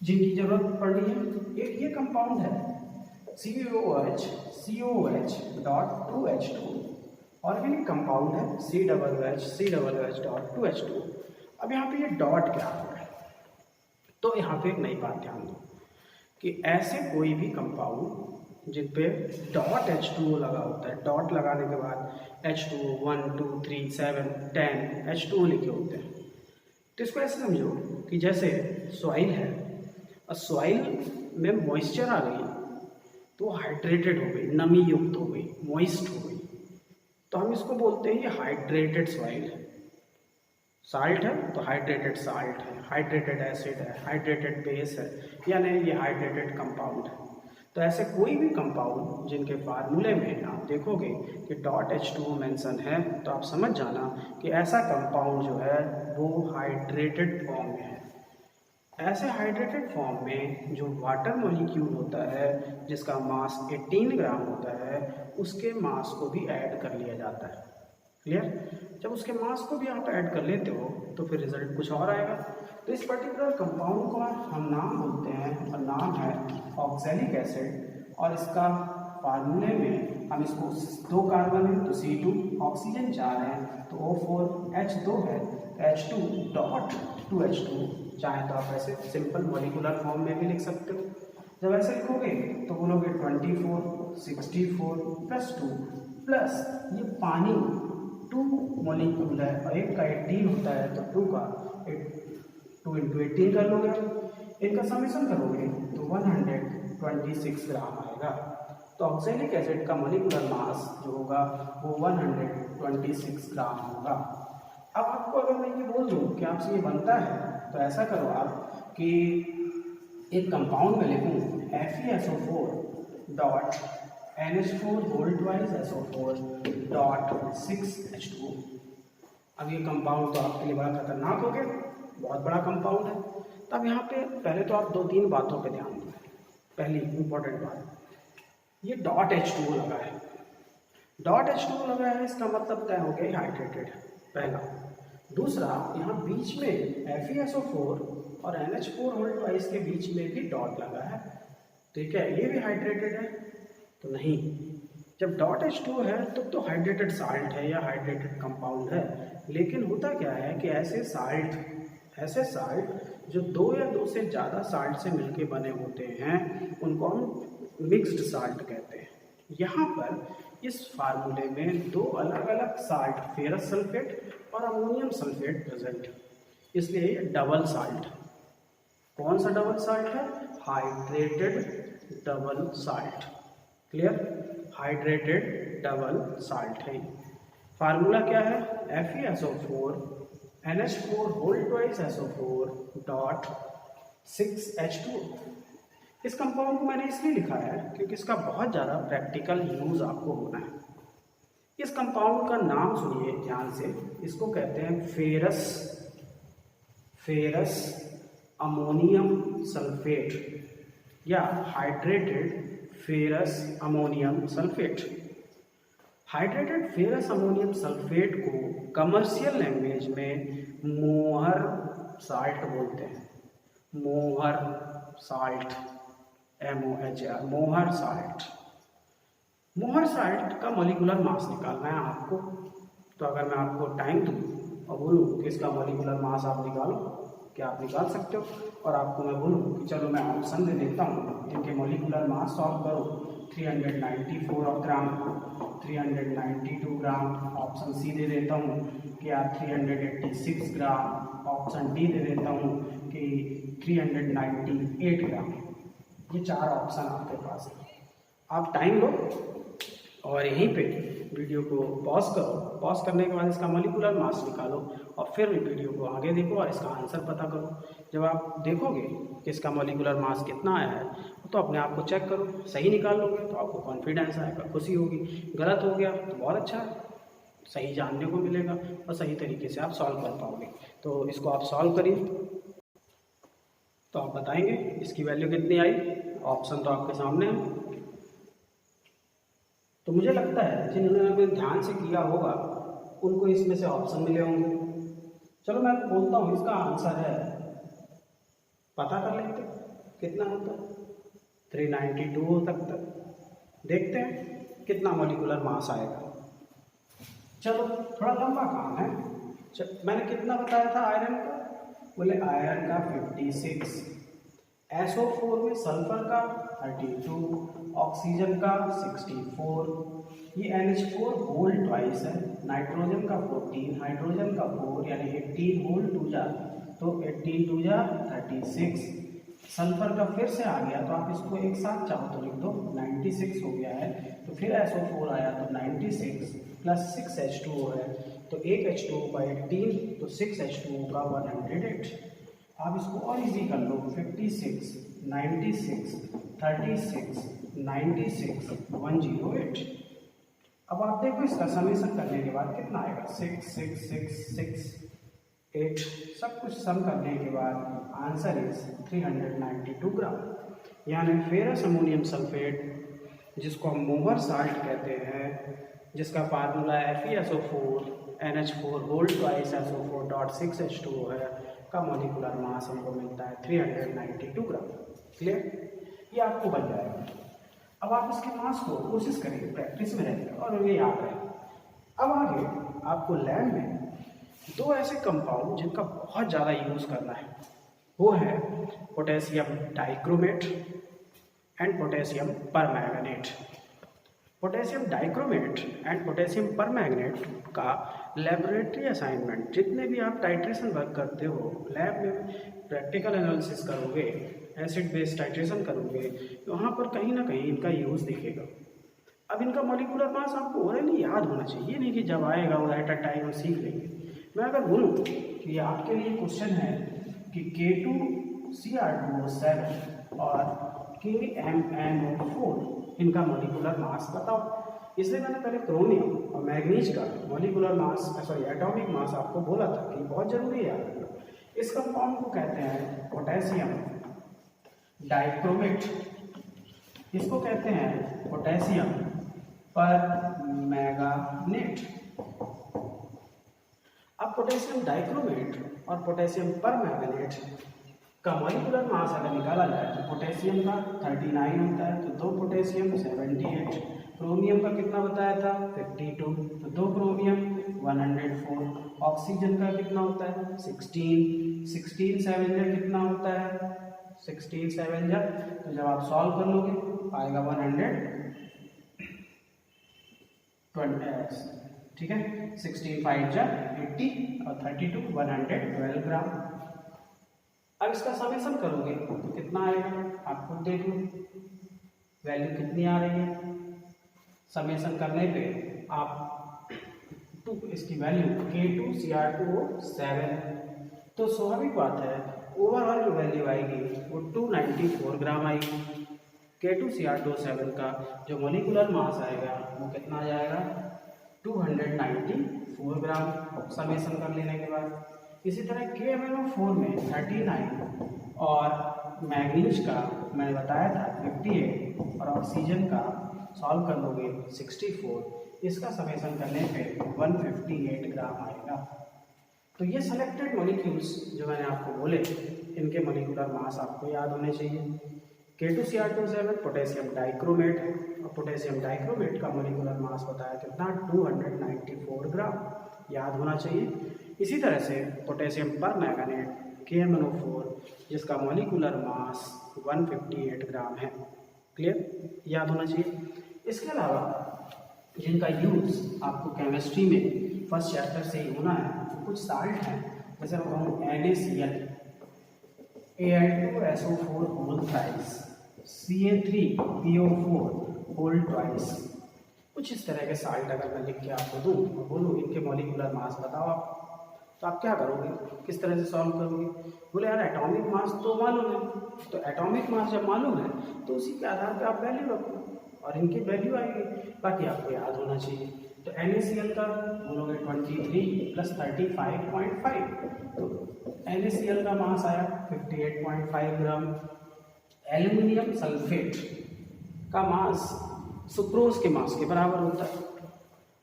जिनकी जरूरत पड़ रही है। एक ये कंपाउंड है COOH dot 2H2, organic compound है COOH डॉट 2H2। अब यहाँ पे ये डॉट क्या है, तो यहाँ पे एक नई बात ध्यान दो कि ऐसे कोई भी कंपाउंड जिन पे डॉट H2O लगा होता है, डॉट लगाने के बाद H2O 1 2 3 7 10 H2O लिखे होते हैं। तो इसको ऐसे समझो कि जैसे सॉइल है और सॉइल में मॉइस्चर आ गई तो हाइड्रेटेड हो गई, नमी युक्त हो गई, मॉइस्ट हो गई, तो हम इसको बोलते हैं ये हाइड्रेटेड सॉइल है। साल्ट है तो हाइड्रेटेड साल्ट है, हाइड्रेटेड एसिड है, हाइड्रेटेड बेस है, यानी ये हाइड्रेटेड कंपाउंड है। तो ऐसे कोई भी कंपाउंड जिनके फार्मूले में आप देखोगे कि डॉट H2O मेंशन है, तो आप समझ जाना कि ऐसा कंपाउंड जो है वो हाइड्रेटेड फॉर्म में है। ऐसे हाइड्रेटेड फॉर्म में जो वाटर मॉलिक्यूल होता है जिसका मास 18 ग्राम होता है, उसके मास को भी ऐड कर लिया जाता है। क्लियर? जब उसके मास को भी आप ऐड कर लेते हो तो फिर रिजल्ट कुछ और आएगा। तो इस पर्टिकुलर कंपाउंड को हम नाम बोलते हैं, और नाम है ऑक्सैलिक एसिड। और इसका फार्मूले में हम इसको 2 कार्बन है तो C2, ऑक्सीजन 4 है तो O4, H2 है तो H2 डॉट 2H2। चाहे तो आप ऐसे सिंपल मॉलिक्यूलर फॉर्म में भी लिख सकते हो। जब ऐसे लिखोगे तो बोलोगे 24 64 प्लस 2 प्लस ये पानी 2 मॉलिक्यूल है और एक का 18 होता है तो 2 का 2 इंटू 18 कर लोगे, इनका समेशन करोगे तो 126 ग्राम आएगा। तो ऑक्सैलिक एसिड का मॉलिक्यूलर मास जो होगा वो 126 ग्राम होगा। अब आपको अगर मैं ये बोल दूँ कि आपसे ये बनता है, तो ऐसा करो आप कि एक कंपाउंड में लिखूँ FeSO4 dot NH4 whole twice SO4 dot 6H2O। अब ये कंपाउंड तो आपके लिए बड़ा खतरनाक हो गया, बहुत बड़ा कंपाउंड है। तब यहाँ पे पहले तो आप 2-3 बातों पे ध्यान दें। पहली इंपॉर्टेंट बात, ये डॉट H2O लगा है, डॉट H2O लगा है इसका मतलब तय हो गया हाइड्रेटेड है, पहला। दूसरा, यहाँ बीच में FeSO4 और NH4 होल ट्वाइस के बीच में भी डॉट लगा है, ठीक है, ये भी हाइड्रेटेड है तो नहीं। जब डॉट H2O है तो हाइड्रेटेड साल्ट है या हाइड्रेटेड कंपाउंड है। लेकिन होता क्या है कि ऐसे साल्ट जो 2 या 2 से ज़्यादा साल्ट से मिलके बने होते हैं उनको हम मिक्स्ड साल्ट कहते हैं। यहाँ पर इस फार्मूले में 2 अलग अलग साल्ट फेरस सल्फेट और अमोनियम सल्फेट प्रेजेंट है, इसलिए ये डबल साल्ट है। कौन सा डबल साल्ट है? Hydrated double salt. Clear? Hydrated double salt है। फार्मूला क्या है? FeSO4 NH4 whole twice SO4 dot 6H2O। इस कंपाउंड को मैंने इसलिए लिखा है क्योंकि इसका बहुत ज़्यादा प्रैक्टिकल यूज़ आपको होना है। इस कंपाउंड का नाम सुनिए ध्यान से, इसको कहते हैं फेरस अमोनियम सल्फेट या hydrated ferrous ammonium sulphate. Hydrated ferrous ammonium sulphate को कमर्शियल लैंग्वेज में मोहर साल्ट बोलते हैं। मोहर साल्ट, MOHR, मोहर साल्ट। मोहर साल्ट का मॉलिक्यूलर मास निकालना है आपको। तो अगर मैं आपको टाइम दूँ और बोलूँ कि इसका मॉलिक्यूलर मास आप निकालो, कि आप निकाल सकते हो। और आपको मैं बोलूँ कि चलो मैं ऑप्शन दे देता हूँ, इनके मॉलिक्यूलर मास सॉल्व करो। 394 ग्राम, 392 ग्राम, ऑप्शन सी दे देता हूँ कि आप 386 ग्राम, ऑप्शन डी दे देता हूँ कि 398 ग्राम। ये 4 ऑप्शन आपके पास है। आप टाइम लो और यहीं पे वीडियो को पॉज करो। पॉज करने के बाद इसका मॉलिक्यूलर मास निकालो और फिर वीडियो को आगे देखो और इसका आंसर पता करो। जब आप देखोगे कि इसका मॉलिक्यूलर मास कितना आया है तो अपने आप को चेक करो, सही निकाल लोगे तो आपको कॉन्फिडेंस आएगा, खुशी होगी। गलत हो गया तो बहुत अच्छा है, सही जानने को मिलेगा और सही तरीके से आप सॉल्व कर पाओगे। तो इसको आप सॉल्व करिए तो आप बताएंगे इसकी वैल्यू कितनी आई। ऑप्शन तो आपके सामने है। तो मुझे लगता है जिन्होंने ध्यान से किया होगा उनको इसमें से ऑप्शन मिले होंगे। चलो मैं बोलता हूँ इसका आंसर है, पता कर लेते कितना होता है। 392 हो सकता है। देखते हैं कितना मॉलिक्यूलर मास आएगा। चलो थोड़ा लंबा काम है। मैंने कितना बताया था आयरन का, बोले आयरन का 56, SO4 में सल्फर का 32, ऑक्सीजन का 64, ये NH4 होल ट्वाइस है, नाइट्रोजन का 14, हाइड्रोजन का 4 यानी 18 होल 2 जा, तो 18 2 जा 36। सल्फर का फिर से आ गया तो आप इसको एक साथ चाहो तो लिख दो, 96 हो गया है। तो फिर SO4 आया तो 96 प्लस 6H2O है तो एक H2O का 18 तो 6H2O का 108। आप इसको और इजी कर लो, 56 96 36 96 108। अब आप देखो इसका समेशन करने के बाद कितना आएगा, 6 6 6 6 8, सब कुछ सम करने के बाद आंसर इज 392 ग्राम। यानी फेरस अमोनियम सल्फेट जिसको हम मोहर साल्ट कहते हैं, जिसका formula FeSO4 NH4 whole twice SO4.6H2O है, का मॉलिक्यूलर मास हमको मिलता है 392 ग्राम। क्लियर, ये आपको बन जाएगा। अब आप इसके मास को कोशिश करिए, प्रैक्टिस में रहेगा और ये याद रहे। अब आगे आपको लैब में 2 ऐसे कंपाउंड जिनका बहुत ज़्यादा यूज़ करना है, वो है potassium dichromate and potassium permanganate. Potassium dichromate and potassium permanganate का लेबोरेटरी असाइनमेंट, जितने भी आप टाइट्रेशन वर्क करते हो, लैब में प्रैक्टिकल एनालिसिस करोगे, एसिड बेस टाइट्रेशन करोगे, तो वहाँ पर कहीं ना कहीं इनका यूज़ दिखेगा। अब इनका मॉलिक्यूलर मास आपको ओरली याद होना चाहिए, नहीं कि जब आएगा वो एट अ टाइम हम सीख लेंगे। मैं अगर बोलूँ कि आपके लिए क्वेश्चन है कि K2Cr2O7 और KMnO4 इनका मॉलिक्यूलर मास बताओ। इसलिए मैंने पहले क्रोमियम और मैग्नीज का मॉलिक्यूलर मास एटॉमिक मास आपको बोला था कि बहुत जरूरी है याद। इस कंपाउंड को कहते हैं पोटेशियम डाइक्रोमेट, इसको कहते हैं पोटेशियम परमैंगनेट। अब पोटेशियम डाइक्रोमेट और पोटेशियम परमैंगनेट का मॉलिक्यूलर मास अगर निकाला जाए तो पोटेशियम का 39 होता है, तो 2 पोटेशियम 78, क्रोमियम का कितना बताया था 52, तो 2 क्रोमियम 104, ऑक्सीजन का कितना होता है 16, 16 7 जा कितना होता है 16 7 जा, तो जब आप सॉल्व कर लोगे आएगा 120, ठीक है, 16 5 जा 80 और 32 112 ग्राम। अब इसका समेशन करोगे तो कितना आएगा, आप खुद देख लो वैल्यू कितनी आ रही है। समेशन करने पे आप इसकी वैल्यू K2Cr2O7, तो स्वाभाविक बात है ओवरऑल जो वैल्यू आएगी वो 294 ग्राम आएगी। K2Cr2O7 का जो मॉलिक्यूलर मास आएगा वो कितना आ जाएगा 294 ग्राम समेशन कर लेने के बाद। इसी तरह KMnO4 में 39 और मैग्नीज का मैंने बताया था 58 और ऑक्सीजन का सॉल्व कर लोगे 64, इसका समेशन करने पे 158 ग्राम आएगा। तो ये सेलेक्टेड मॉलिक्यूल्स जो मैंने आपको बोले, इनके मॉलिक्यूलर मास आपको याद होने चाहिए। K2Cr2O7 पोटेशियम डाइक्रोमेट है और पोटेशियम डाइक्रोमेट का मॉलिक्यूलर मास बताया कितना 294 ग्राम, याद होना चाहिए। इसी तरह से पोटेशियम परमैंगनेट KMnO4 जिसका मॉलिक्यूलर मास 158 ग्राम है। क्लियर, याद होना चाहिए। इसके अलावा जिनका यूज़ आपको केमिस्ट्री में फर्स्ट चैप्टर से ही होना है, तो कुछ साल्ट हैं, जैसे मैं कहूँ NaCl, Al2SO4 whole thrice, Ca3PO4 whole twice. कुछ इस तरह के साल्ट अगर मैं लिख के आपको दूँ और बोलूँ इनके मॉलिक्यूलर मास बताओ आप, तो आप क्या करोगे, किस तरह से सॉल्व करोगे? बोले यार एटॉमिक मास तो मालूम है, तो एटॉमिक मास जब मालूम है तो उसी के आधार पे आप वैल्यू रखो और इनकी वैल्यू आएगी, बाकी आपको याद होना चाहिए। तो NaCl का बोलोगे 23 + 35.5, तो NaCl का मास आया 58.5 ग्राम। एल्युमिनियम सल्फेट का मास सुक्रोज के मास के बराबर होता है।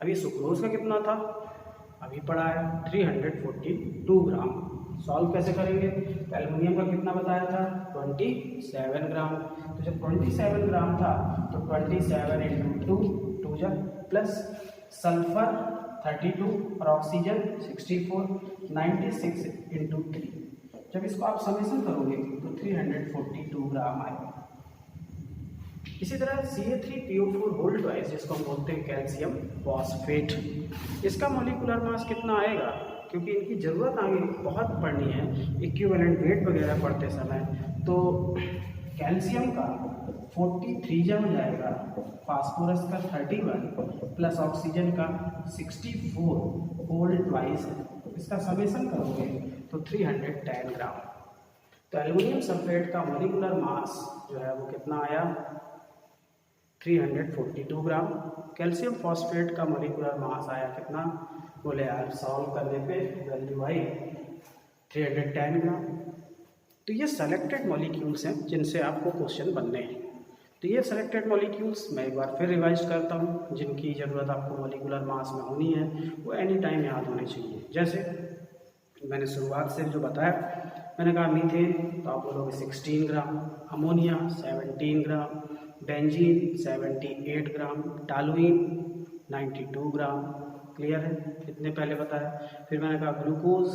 अभी सुक्रोज का कितना था, अभी पड़ा है 342 ग्राम। सॉल्व कैसे करेंगे? तो एल्युमिनियम का कितना बताया था, 27 ग्राम। तो जब 27 ग्राम था तो 27 × 2 जा प्लस सल्फर 32 और ऑक्सीजन 64, 96 × 3। जब इसको आप समेशन करोगे तो 342 ग्राम आएगा। इसी तरह Ca3PO4 होल ट्वाइस जिसको हम बोलते हैं कैल्शियम फॉस्फेट, इसका मॉलिक्यूलर मास कितना आएगा? क्योंकि इनकी ज़रूरत आगे बहुत पड़नी है इक्विवेलेंट वेट वगैरह पढ़ते समय, तो कैल्शियम का 43 जम जाएगा, फास्फोरस का 31 प्लस ऑक्सीजन का 64 होल ट्वाइस है। इसका समेशन करोगे तो 310 ग्राम। तो एल्युमिनियम सल्फेट का मॉलिक्यूलर मास जो है वो कितना आया, 342 ग्राम। कैल्शियम फॉस्फेट का मॉलिक्यूलर मास आया कितना, बोले यार सॉल्व करने पे वैल्यू आई 310 ग्राम। तो ये सेलेक्टेड मॉलिक्यूल्स हैं जिनसे आपको क्वेश्चन बनने हैं। तो ये सेलेक्टेड मॉलिक्यूल्स मैं एक बार फिर रिवाइज करता हूँ, जिनकी ज़रूरत आपको मॉलिक्यूलर मास में होनी है, वो एनी टाइम याद होने चाहिए। जैसे मैंने शुरुआत से जो बताया, मैंने कहा मीथेन तो आप बोलोगे 16 ग्राम, अमोनिया 17 ग्राम, बेंजीन 78 ग्राम, टालुइन 92 ग्राम। क्लियर है, इतने पहले बताया। फिर मैंने कहा ग्लूकोज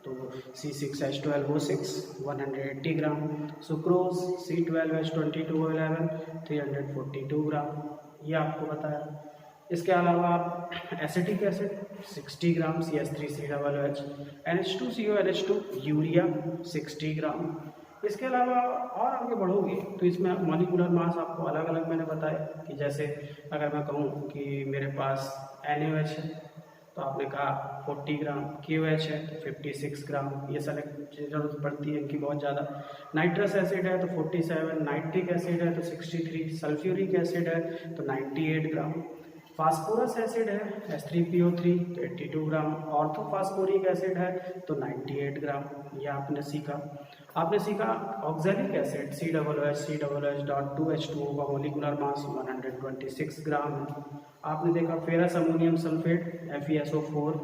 तो C6H12O6 180 ग्राम, सुक्रोज C12H22O11 342 ग्राम, ये आपको बताया। इसके अलावा आप एसिटिक एसिड 60 ग्राम CH3COOH, NH2CONH2 यूरिया 60 ग्राम। इसके अलावा और आगे बढ़ोगे तो इसमें मॉलिक्यूलर मास आपको अलग अलग मैंने बताया कि जैसे अगर मैं कहूँ कि मेरे पास NaOH है तो आपने कहा 40 ग्राम, KOH है तो 56 ग्राम, ये सेलेक्ट जरूरत पड़ती है इनकी बहुत ज़्यादा। नाइट्रस एसिड है तो 47, नाइट्रिक एसिड है तो 63, सल्फ्यूरिक एसिड है तो 98 ग्राम, फास्फोरस एसिड है H3PO3 तो 82 ग्राम, ऑर्थोफास्फोरिक एसिड है तो 98 ग्राम। ये आपने सीखा। ऑक्जेलिक एसिड COOH2H2O का मॉलिक्यूलर मास 126 ग्राम है। आपने देखा ferrous ammonium sulphate FeSO4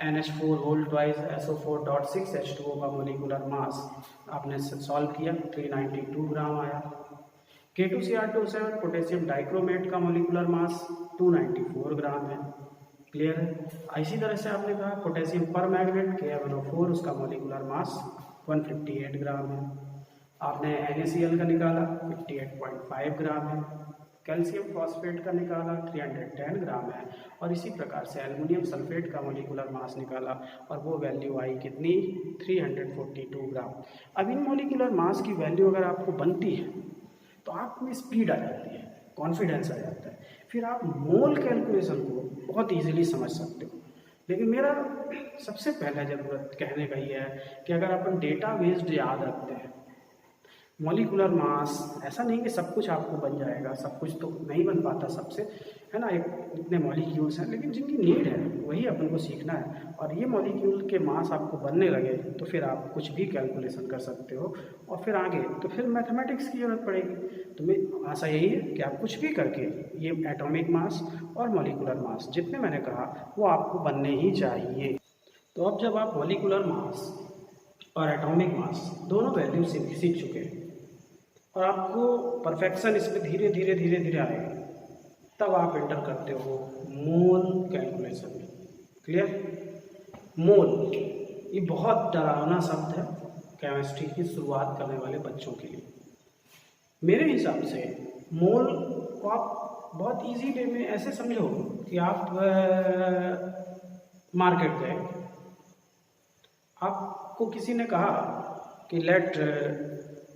NH4 whole twice SO4.6H2O का मॉलिक्यूलर मास आपने सॉल्व किया, 392 ग्राम आया। K2Cr2O7 पोटेशियम डाइक्रोमेट का मॉलिक्यूलर मास 294 ग्राम है। क्लियर है। इसी तरह से आपने कहा पोटेशियम पर मैग्नेट KMnO4 उसका मॉलिक्यूलर मास 158 ग्राम है। आपने NaCl का निकाला 58.5 ग्राम है। कैल्शियम फॉस्फेट का निकाला 310 ग्राम है। और इसी प्रकार से एल्युमिनियम सल्फेट का मॉलिक्यूलर मास निकाला और वो वैल्यू आई कितनी, 342 ग्राम। अब इन मॉलिक्यूलर मास की वैल्यू अगर आपको बनती है तो आप में स्पीड आ जाती है, कॉन्फिडेंस आ जाता है, फिर आप मोल कैलकुलेशन को बहुत इजीली समझ सकते हो। लेकिन मेरा सबसे पहला ज़रूरत कहने का ये है कि अगर अपन डेटा बेस्ड याद रखते हैं, मॉलिक्यूलर मास, ऐसा नहीं कि सब कुछ आपको बन जाएगा, सब कुछ तो नहीं बन पाता सबसे, है ना। एक इतने मॉलिक्यूल्स हैं, लेकिन जिनकी नीड है वही अपन को सीखना है। और ये मॉलिक्यूल के मास आपको बनने लगे तो फिर आप कुछ भी कैलकुलेशन कर सकते हो और फिर आगे तो फिर मैथमेटिक्स की ज़रूरत पड़ेगी। तो मैं आशा यही है कि आप कुछ भी करके ये एटॉमिक मास और मॉलिक्यूलर मास जितने मैंने कहा वो आपको बनने ही चाहिए। तो अब जब आप मॉलिक्यूलर मास और एटॉमिक मास दोनों वैल्यू सीख चुके हैं और आपको परफेक्शन इसमें धीरे धीरे आएगा, तब आप एंटर करते हो मोल कैलकुलेशन में। क्लियर। मोल ये बहुत डरावना शब्द है, केमिस्ट्री की शुरुआत करने वाले बच्चों के लिए। मेरे हिसाब से मोल को आप बहुत इजी वे में ऐसे समझो कि आप मार्केट गए, आपको किसी ने कहा कि लेट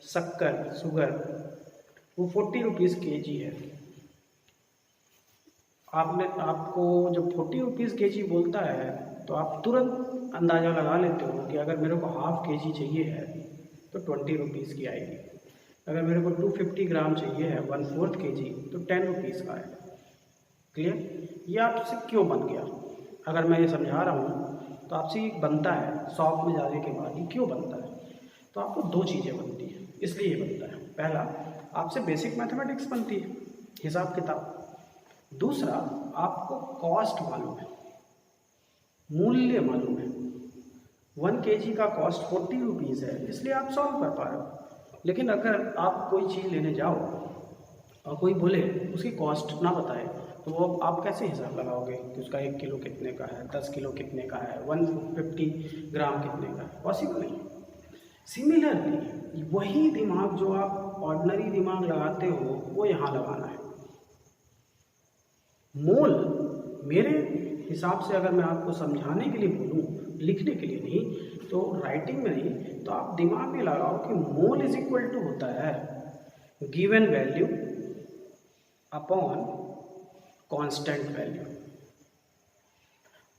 शक्कर शुगर वो 40 रुपीज़ kg है। आपको जब 40 रुपीज़ kg बोलता है तो आप तुरंत अंदाज़ा लगा लेते हो कि अगर मेरे को हाफ kg चाहिए है तो 20 रुपीज़ की आएगी, अगर मेरे को 250 ग्राम चाहिए है 1/4 kg तो 10 रुपीज़ का है। क्लियर? ये आपसे क्यों बन गया? अगर मैं ये समझा रहा हूँ तो आपसे ये बनता है शॉप में जाने के बाद, ये क्यों बनता है? तो आपको दो चीज़ें बनती हैं, इसलिए ये बनता है। पहला, आपसे बेसिक मैथमेटिक्स बनती है, हिसाब किताब। दूसरा, आपको कॉस्ट मालूम है, मूल्य मालूम है। 1 kg का कॉस्ट 40 रुपीज़ है, इसलिए आप सॉल्व कर पा रहे हो। लेकिन अगर आप कोई चीज़ लेने जाओ और कोई बोले उसकी कॉस्ट ना बताए तो वो आप कैसे हिसाब लगाओगे कि उसका 1 किलो कितने का है, 10 किलो कितने का है, 150 ग्राम कितने का है? पॉसिबल नहीं। सिमिलरली वही दिमाग जो आप ऑर्डिनरी दिमाग लगाते हो वो यहाँ लगाना है। मोल मेरे हिसाब से अगर मैं आपको समझाने के लिए बोलूँ, लिखने के लिए नहीं तो राइटिंग में नहीं, तो आप दिमाग में लगाओ कि मोल इज इक्वल टू होता है given value upon constant value.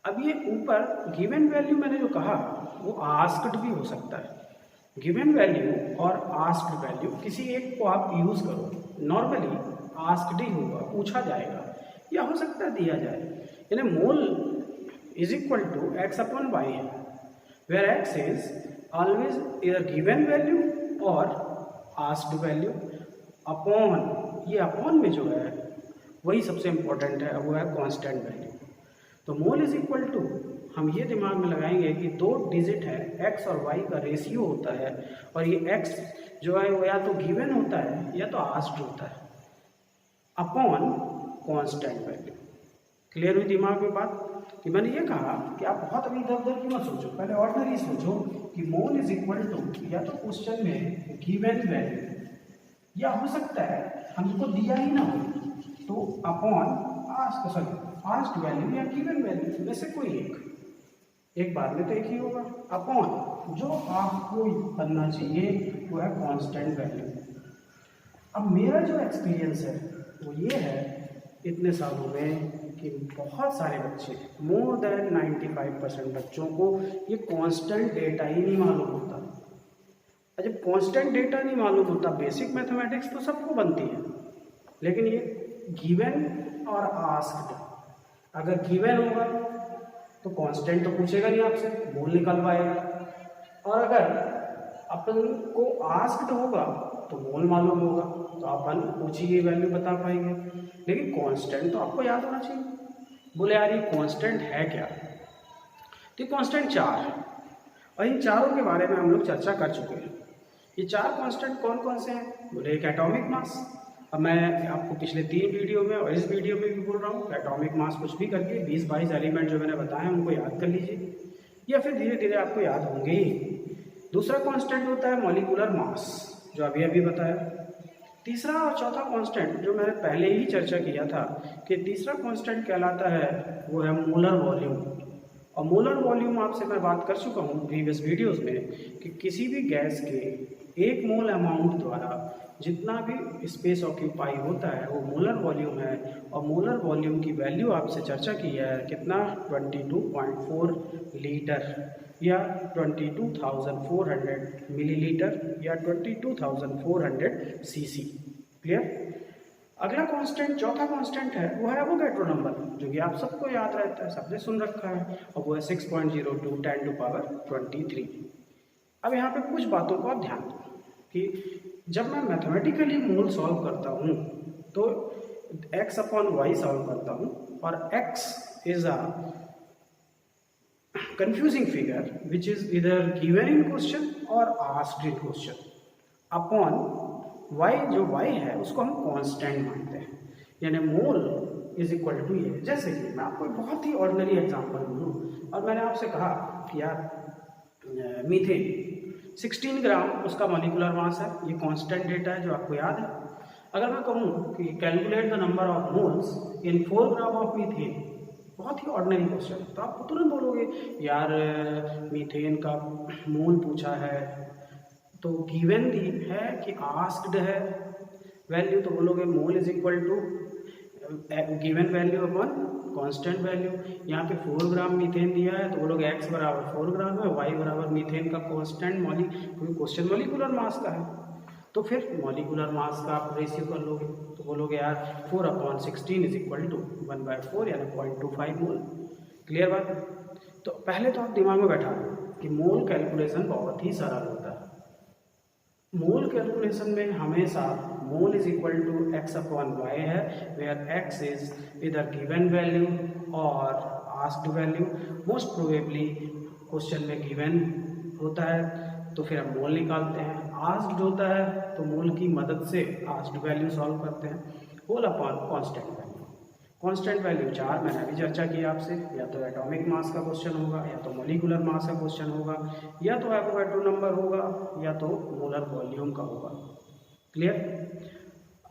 अब ये ऊपर गिवन वैल्यू मैंने जो कहा वो आस्क्ड भी हो सकता है। गिवन वैल्यू और आस्क्ड वैल्यू किसी एक को आप यूज करो, नॉर्मली आस्क्ड ही होगा, पूछा जाएगा, या हो सकता है दिया जाए। यानी mole is equal to x upon y है, वेयर एक्स इज ऑलवेज इधर गिवन वैल्यू और आस्क्ड वैल्यू अपॉन, ये अपॉन में जो है वही सबसे इंपॉर्टेंट है, वो है कांस्टेंट वैल्यू। तो मोल इज इक्वल टू, हम ये दिमाग में लगाएंगे कि दो डिजिट है, एक्स और वाई का रेशियो होता है, और ये एक्स जो है वो या तो गिवन होता है या तो आस्क्ड होता है, अपॉन कांस्टेंट वैल्यू। क्लियर हुई दिमाग में बात? कि मैंने ये कहा कि आप बहुत अभी इधर उधर क्यों मत सोचो, पहले ऑर्डिनरी सोचो कि मोल इज इक्वल टू या तो क्वेश्चन में गिवन वैल्यू, या हो सकता है हमको दिया ही ना हो तो अपॉन आस्क्ड वैल्यू या गिवन वैल्यू में से कोई एक बार में तो एक ही होगा, अपॉन जो आपको बनना चाहिए वो है कांस्टेंट वैल्यू। अब मेरा जो एक्सपीरियंस है वो ये है इतने सालों में कि बहुत सारे बच्चे, मोर देन 95% बच्चों को ये कांस्टेंट डेटा ही नहीं मालूम होता। जब कांस्टेंट डेटा नहीं मालूम होता, बेसिक मैथमेटिक्स तो सबको बनती है, लेकिन ये गिवन और आस्क्ड, अगर गिवन होगा तो कांस्टेंट तो पूछेगा नहीं आपसे, मोल निकल पाएगा, और अगर अपन को आस्क्ड होगा तो मोल मालूम होगा तो अपन पूछी गई वैल्यू बता पाएंगे। लेकिन कांस्टेंट तो आपको याद होना चाहिए। बोले यार ये कांस्टेंट है क्या? तो ये कांस्टेंट 4 है, और इन चारों के बारे में हम लोग चर्चा कर चुके हैं। ये 4 कांस्टेंट कौन कौन से हैं? बोले एक एटॉमिक मास, अब मैं आपको पिछले 3 वीडियो में और इस वीडियो में भी बोल रहा हूँ, एटॉमिक मास कुछ भी करके 20-22 एलिमेंट जो मैंने बताए उनको याद कर लीजिए, या फिर धीरे धीरे आपको याद होंगे ही। दूसरा कांस्टेंट होता है मॉलिक्यूलर मास, जो अभी अभी बताया। तीसरा और चौथा कांस्टेंट जो मैंने पहले ही चर्चा किया था कि तीसरा कांस्टेंट कहलाता है वो है मोलर वॉल्यूम। और मोलर वॉल्यूम आपसे मैं बात कर चुका हूँ प्रीवियस वीडियोस में कि किसी भी गैस के 1 मोल अमाउंट द्वारा जितना भी स्पेस ऑक्यूपाई होता है वो मोलर वॉल्यूम है। और मोलर वॉल्यूम की वैल्यू आपसे चर्चा की है कितना, 22.4 लीटर या 22,400 मिलीलीटर या 22,400 सीसी। क्लियर? अगला कांस्टेंट, चौथा कांस्टेंट है वो है एवोगैड्रो नंबर, जो कि आप सबको याद रहता है, सबने सुन रखा है, और वो है 6.02 10⁻23। अब यहाँ पे कुछ बातों को आप ध्यान दो कि जब मैं मैथमेटिकली मोल सॉल्व करता हूँ तो x अपॉन वाई सॉल्व करता हूँ, और x is a confusing figure which is either given in question or asked in question, upon y, जो y है उसको हम कांस्टेंट मानते हैं, यानी मोल इज इक्वल टू ये। जैसे कि मैं आपको बहुत ही ऑर्डिनरी एग्जांपल दूँ, और मैंने आपसे कहा कि यार मीथेन, 16 ग्राम उसका मॉलिक्यूलर मास है। ये कांस्टेंट डेटा है जो आपको याद है। अगर मैं कहूँ कि calculate the number of moles in 4 gram of methane, बहुत ही ऑर्डिनरी क्वेश्चन है, तो आप तुरंत बोलोगे यार मीथेन का मोल पूछा है, तो गिवन दी है कि आस्क्ड है वैल्यू, तो बोलोगे mole is equal to given value upon constant value. यहाँ पे 4 ग्राम मीथेन दिया है तो बोलोगे x बराबर 4 ग्राम है, y बराबर मीथेन का कांस्टेंट क्योंकि क्वेश्चन मॉलिक्यूलर मास का है, तो फिर मॉलिक्यूलर मास का आप रेशियो कर लोगे, तो बोलोगे यार 4/16 इज इक्वल टू 1/4 यानी 0.25 मोल। क्लियर बात? तो पहले तो आप दिमाग में बैठा कि मोल कैलकुलेशन बहुत ही सरल होता है। मोल कैलकुलेशन में हमेशा मोल इज इक्वल टू x/y है, वेयर x इज इधर गिवन वैल्यू और asked value. Most probably question में गिवन होता है तो फिर हम मोल निकालते हैं, आस्क्ड होता है तो मोल की मदद से आस्क्ड वैल्यू सॉल्व करते हैं। Whole upon constant value. Constant value 4 मैंने अभी चर्चा की आपसे, या तो एटॉमिक मास का क्वेश्चन होगा, या तो मॉलिक्यूलर मास का क्वेश्चन होगा, या तो एवोगाड्रो नंबर होगा, या तो मोलर वॉल्यूम का होगा। क्लियर?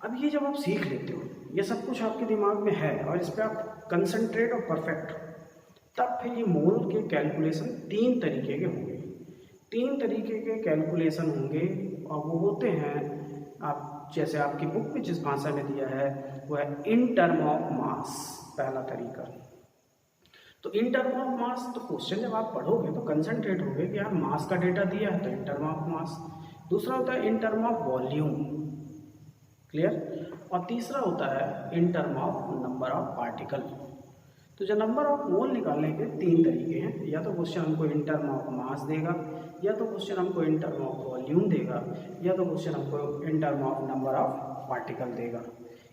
अब ये जब आप सीख लेते हो, ये सब कुछ आपके दिमाग में है और इस पर आप कंसंट्रेट और परफेक्ट, तब फिर ये मोल के कैलकुलेशन 3 तरीके के होंगे। 3 तरीके के कैलकुलेशन होंगे और वो होते हैं, आप जैसे आपकी बुक में जिस भाषा में दिया है वो है इन टर्म ऑफ मास, पहला तरीका। तो इन टर्म ऑफ मास, तो क्वेश्चन जब आप पढ़ोगे तो कंसंट्रेट होगे कि यार मास का डेटा दिया है तो इन टर्म ऑफ मास। दूसरा होता है इन टर्म ऑफ वॉल्यूम। क्लियर? और तीसरा होता है इन term of number of particle. तो जो नंबर ऑफ मोल निकालने के 3 तरीके हैं, या तो क्वेश्चन हमको इन टर्म ऑफ मास देगा, या तो क्वेश्चन हमको इन टर्म ऑफ वॉल्यूम देगा, या तो क्वेश्चन हमको इन term of number of particle देगा।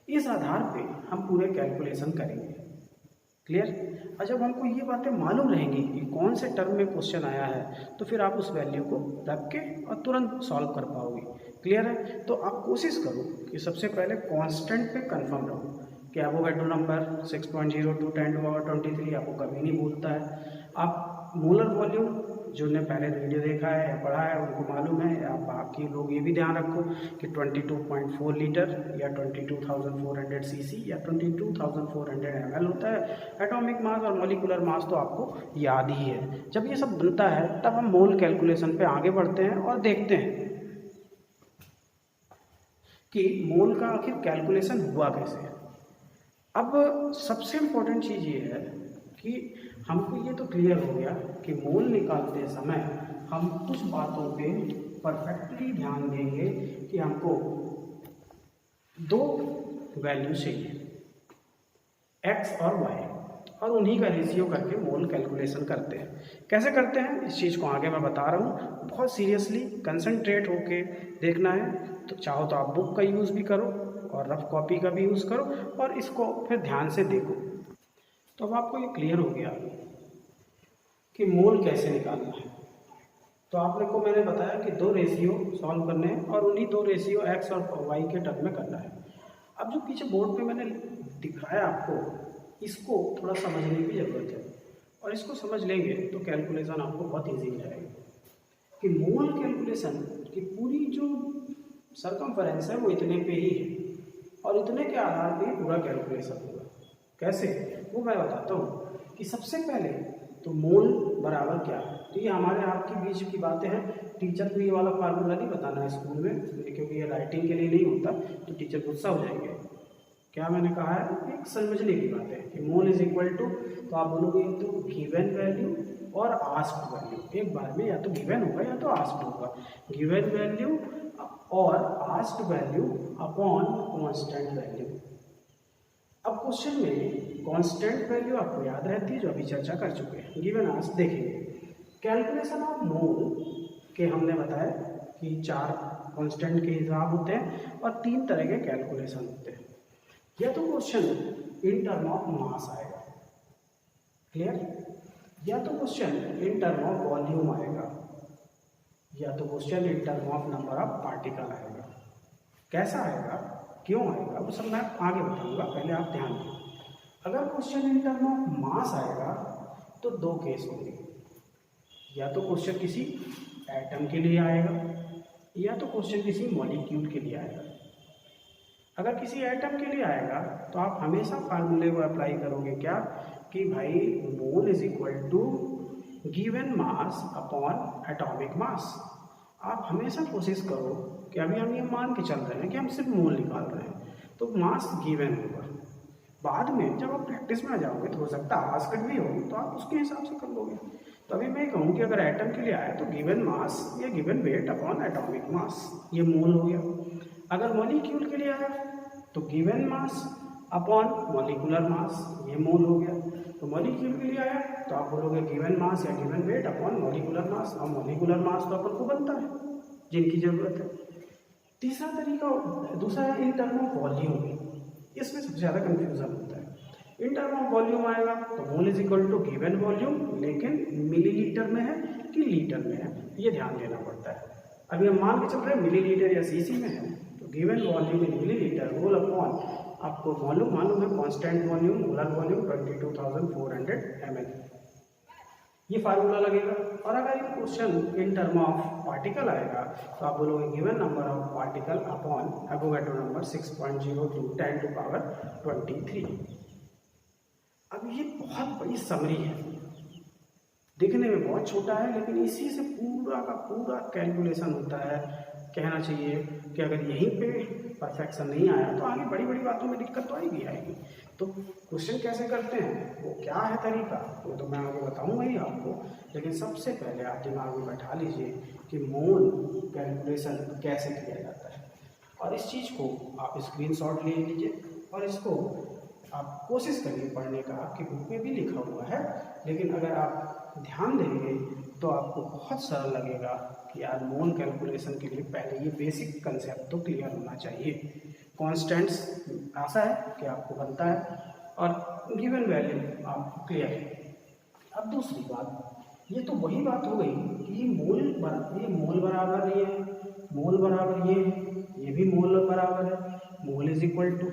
इस आधार पे हम पूरे कैलकुलेशन करेंगे। क्लियर? और जब हमको ये बातें मालूम रहेंगी कि कौन से टर्म में क्वेश्चन आया है, तो फिर आप उस वैल्यू को रख के और तुरंत सॉल्व कर पाओगे। क्लियर है? तो आप कोशिश करो कि सबसे पहले कांस्टेंट पे कंफर्म रहो कि एवोगाड्रो नंबर 6.02 10⁻23 आपको कभी नहीं भूलता है। आप मोलर वॉल्यूम जो ने पहले वीडियो देखा है या पढ़ा है उनको मालूम है, या बाकी लोग ये भी ध्यान रखो कि 22.4 लीटर या 22,400 सीसी या 22,400 ml होता है। एटॉमिक मास और मॉलिक्यूलर मास तो आपको याद ही है। जब ये सब बनता है तब हम मोल कैलकुलेशन पे आगे बढ़ते हैं और देखते हैं कि मोल का आखिर कैलकुलेशन हुआ कैसे। अब सबसे इम्पोर्टेंट चीज़ ये है कि हमको ये तो क्लियर हो गया कि मोल निकालते समय हम कुछ बातों पे परफेक्टली ध्यान देंगे कि हमको 2 वैल्यू चाहिए, x और y, और उन्हीं का रेशियो करके मोल कैलकुलेशन करते हैं। कैसे करते हैं इस चीज़ को आगे मैं बता रहा हूँ। बहुत सीरियसली कंसंट्रेट होके देखना है, तो चाहो तो आप बुक का यूज़ भी करो और रफ कॉपी का भी यूज़ करो और इसको फिर ध्यान से देखो। तो अब आपको ये क्लियर हो गया कि मोल कैसे निकालना है। तो आप लोग को मैंने बताया कि 2 रेशियो सॉल्व करने हैं और उन्हीं 2 रेशियो x और y के टर्म में करना है। अब जो पीछे बोर्ड पे मैंने दिखाया आपको, इसको थोड़ा समझने की ज़रूरत है, और इसको समझ लेंगे तो कैलकुलेशन आपको बहुत ईजी हो जाएगा। कि मोल कैलकुलेशन की पूरी जो सरकमफेरेंस है वो इतने पे ही है, और इतने के आधार पे पूरा कैलकुलेशन होगा। कैसे, वो मैं बताता हूँ। कि सबसे पहले तो मोल बराबर क्या है, तो ये हमारे आपके बीच की बातें हैं। टीचर को ये वाला फार्मूला नहीं बताना है स्कूल में, क्योंकि ये राइटिंग के लिए नहीं होता, तो टीचर गुस्सा हो जाएंगे। क्या मैंने कहा है, एक समझने की बात है कि मोल इज इक्वल टू, तो आप बोलोगे तो गिवन वैल्यू और आस्क्ड वैल्यू, एक बार में या तो गिवन होगा या तो आस्क्ड होगा। गिवन वैल्यू और asked value upon constant value. अब क्वेश्चन में कांस्टेंट वैल्यू आपको याद रहती है जो अभी चर्चा कर चुके हैं। गिवन आस्क्ड देखेंगे। कैलकुलेशन ऑफ मोल के हमने बताया कि 4 कांस्टेंट के हिसाब होते हैं और 3 तरह के कैलकुलेशन होते हैं। या तो question in term of mass आएगा, क्लियर, या तो question in term of volume आएगा, या तो question in term of number of particle आएगा। कैसा आएगा, क्यों आएगा, वो सब मैं आगे बताऊंगा, पहले आप ध्यान दें। अगर question in term of mass आएगा तो 2 केस होंगे। या तो क्वेश्चन किसी एटम के लिए आएगा या तो क्वेश्चन किसी मॉलिक्यूल के लिए आएगा। अगर किसी एटम के लिए आएगा तो आप हमेशा फार्मूले को अप्लाई करोगे क्या कि भाई mole is equal to given mass upon atomic mass. आप हमेशा कोशिश करो कि अभी हम ये मान के चल रहे हैं कि हम सिर्फ मोल निकाल रहे हैं तो मास गिवन होगा। बाद में जब आप प्रैक्टिस में आ जाओगे तो हो सकता है आस्कट भी हो तो आप उसके हिसाब से कर लोगे। तो अभी मैं कहूँ कि अगर एटम के लिए आए तो गिवन मास या गिवन वेट अपॉन एटॉमिक मास, ये मोल हो गया। अगर मॉलिक्यूल के लिए आया तो given mass upon molecular mass, ये मोल हो गया। तो मॉलिक्यूल के लिए आया तो आप बोलोगे गिवन मास या given weight upon molecular mass, और मॉलिकुलर मास तो अपन को बनता है जिनकी जरूरत है। तीसरा तरीका दूसरा है इन टर्म ऑफ वॉल्यूम। इसमें सबसे ज़्यादा कंफ्यूजन होता है। इन टर्म ऑफ वॉल्यूम आएगा तो mole is equal to given volume, लेकिन मिलीलीटर में है कि लीटर में है, ये ध्यान देना पड़ता है। अभी हम मान के चल रहे हैं मिलीलीटर या सीसी में है तो given volume in millilitre whole upon, आपको मालूम है constant volume molar volume 22,400 ml, ये फार्मूला लगेगा। और अगर ये question in term of particle आएगा तो आप बोलोगे given number of particle upon Avogadro number 6.02 10 to power 23। अब ये बहुत बड़ी समरी है, दिखने में बहुत छोटा है, लेकिन इसी से पूरा का पूरा कैलकुलेशन होता है। कहना चाहिए कि अगर यहीं पे परफेक्शन नहीं आया तो आगे बड़ी बड़ी बातों में दिक्कत तो आएगी। तो क्वेश्चन कैसे करते हैं, वो क्या है तरीका, वो तो मैं आगे बताऊंगा ही आपको। लेकिन सबसे पहले आप दिमाग में बैठा लीजिए कि मोल कैलकुलेशन कैसे किया जाता है, और इस चीज़ को आप स्क्रीनशॉट ले लीजिए और इसको आप कोशिश करिए पढ़ने का। आपकी बुक में भी लिखा हुआ है, लेकिन अगर आप ध्यान देंगे तो आपको बहुत सरल लगेगा कि यार मोल कैलकुलेशन के लिए पहले ये बेसिक कंसेप्ट तो क्लियर होना चाहिए। कांस्टेंट्स ऐसा है कि आपको बनता है और गिवन वैल्यू आपको क्लियर है। अब दूसरी बात, ये तो वही बात हो गई कि ये मोल बराबर नहीं है, मोल बराबर ये भी मोल बराबर है, मोल इज इक्वल टू,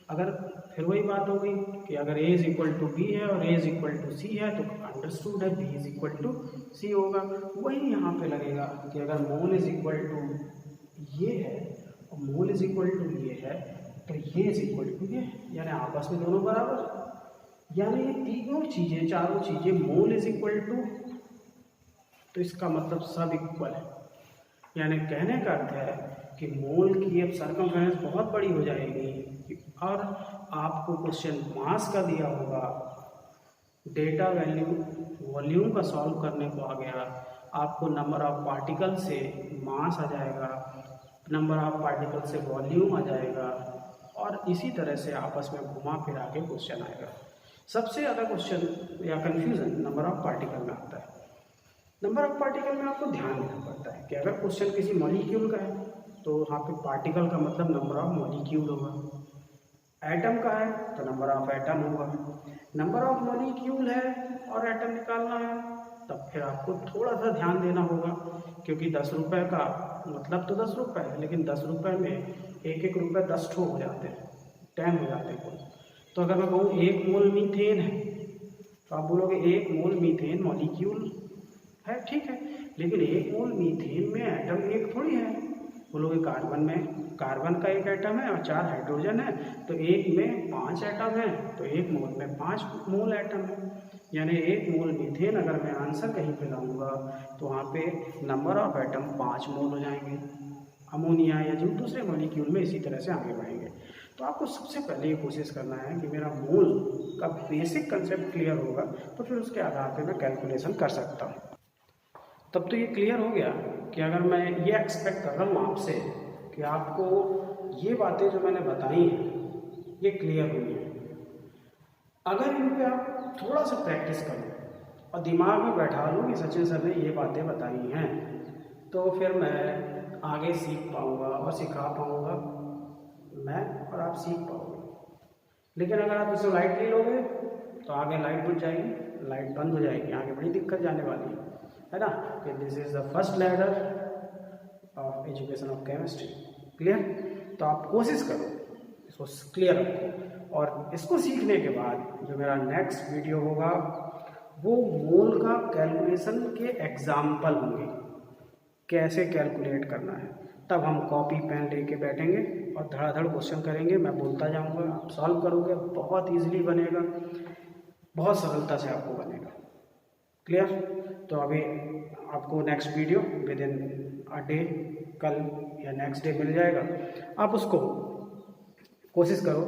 अगर फिर वही बात हो गई कि अगर A is equal to B है और A is equal to C है तो अंडरस्टूड है B is equal to C होगा। वही यहाँ पे लगेगा कि अगर मोल इज इक्वल टू ये है और मोल इज इक्वल टू ये है तो ये इज इक्वल टू ये, यानी आपस में दोनों बराबर, यानी ये तीनों चीज़ें चारों चीज़ें मोल इज इक्वल टू, तो इसका मतलब सब इक्वल है। यानी कहने का अर्थ है कि मोल की अब सर्कमफेरेंस बहुत बड़ी हो जाएगी और आपको क्वेश्चन मास का दिया होगा, डेटा वैल्यू वॉल्यूम का सॉल्व करने को आ गया, आपको नंबर ऑफ पार्टिकल से मास आ जाएगा, नंबर ऑफ पार्टिकल से वॉल्यूम आ जाएगा, और इसी तरह से आपस में घुमा फिरा के क्वेश्चन आएगा। सबसे ज़्यादा क्वेश्चन या कन्फ्यूज़न नंबर ऑफ पार्टिकल में आता है। नंबर ऑफ पार्टिकल में आपको ध्यान देना पड़ता है कि अगर क्वेश्चन किसी मॉलिक्यूल का है तो वहाँ पे पार्टिकल का मतलब नंबर ऑफ मॉलिक्यूल होगा। एटम का है तो नंबर ऑफ एटम होगा। नंबर ऑफ मॉलिक्यूल है और एटम निकालना है तब फिर आपको थोड़ा सा ध्यान देना होगा, क्योंकि 10 रुपये का मतलब तो 10 रुपये है, लेकिन 10 रुपये में एक एक रुपये 10 ठो हो जाते हैं, 10 हो जाते हैं कुल। तो अगर मैं कहूँ 1 मोल मीथेन है तो आप बोलोगे 1 मोल मीथेन मॉलिक्यूल है, ठीक है, लेकिन 1 मोल मीथेन में एटम एक थोड़ी है। बोलोगे कार्बन में कार्बन का 1 एटम है और 4 हाइड्रोजन है तो 1 में 5 एटम है, तो 1 मोल में 5 मोल एटम है, यानी 1 मोल मीथेन अगर मैं आंसर कहीं पे लाऊंगा तो वहाँ पे नंबर ऑफ एटम 5 मोल हो जाएंगे। अमोनिया या जो दूसरे मॉलिक्यूल में इसी तरह से आगे बढ़ेंगे। तो आपको सबसे पहले ये कोशिश करना है कि मेरा मोल का बेसिक कंसेप्ट क्लियर होगा तो फिर उसके आधार पर मैं कैलकुलेशन कर सकता हूँ। तब तो ये क्लियर हो गया कि अगर मैं ये एक्सपेक्ट कर रहा हूँ आपसे कि आपको ये बातें जो मैंने बताई हैं ये क्लियर हुई हैं। अगर इन पे आप थोड़ा सा प्रैक्टिस करो और दिमाग में बैठा लो कि सचिन सर ने ये बातें बताई हैं तो फिर मैं आगे सीख पाऊँगा और सिखा पाऊँगा मैं और आप सीख पाओगे। लेकिन अगर आप इसे लाइटली लोगे तो आगे लाइट बुझ जाएगी, लाइट बंद हो जाएगी, आगे बड़ी दिक्कत जाने वाली है ना। कि this is the first ladder of education of chemistry. Clear? तो आप कोशिश करो इसको क्लियर रखो, और इसको सीखने के बाद जो मेरा नेक्स्ट वीडियो होगा वो मोल का कैलकुलेशन के एग्जाम्पल होंगे। कैसे कैलकुलेट करना है, तब हम कॉपी पेन लेके बैठेंगे और धड़ाधड़ क्वेश्चन करेंगे। मैं बोलता जाऊंगा, आप सॉल्व करोगे, बहुत इजीली बनेगा, बहुत सरलता से आपको बनेगा। क्लियर? तो अभी आपको next video with in a day, कल या नेक्स्ट डे मिल जाएगा। आप उसको कोशिश करो,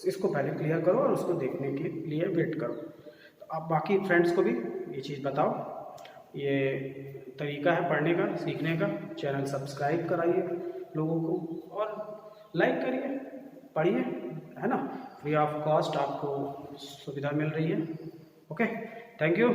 इसको पहले क्लियर करो और उसको देखने के लिए वेट करो। तो आप बाकी फ्रेंड्स को भी ये चीज़ बताओ, ये तरीका है पढ़ने का, सीखने का। चैनल सब्सक्राइब कराइए लोगों को और लाइक करिए, पढ़िए, है ना। फ्री ऑफ कॉस्ट आपको सुविधा मिल रही है। Okay, thank you.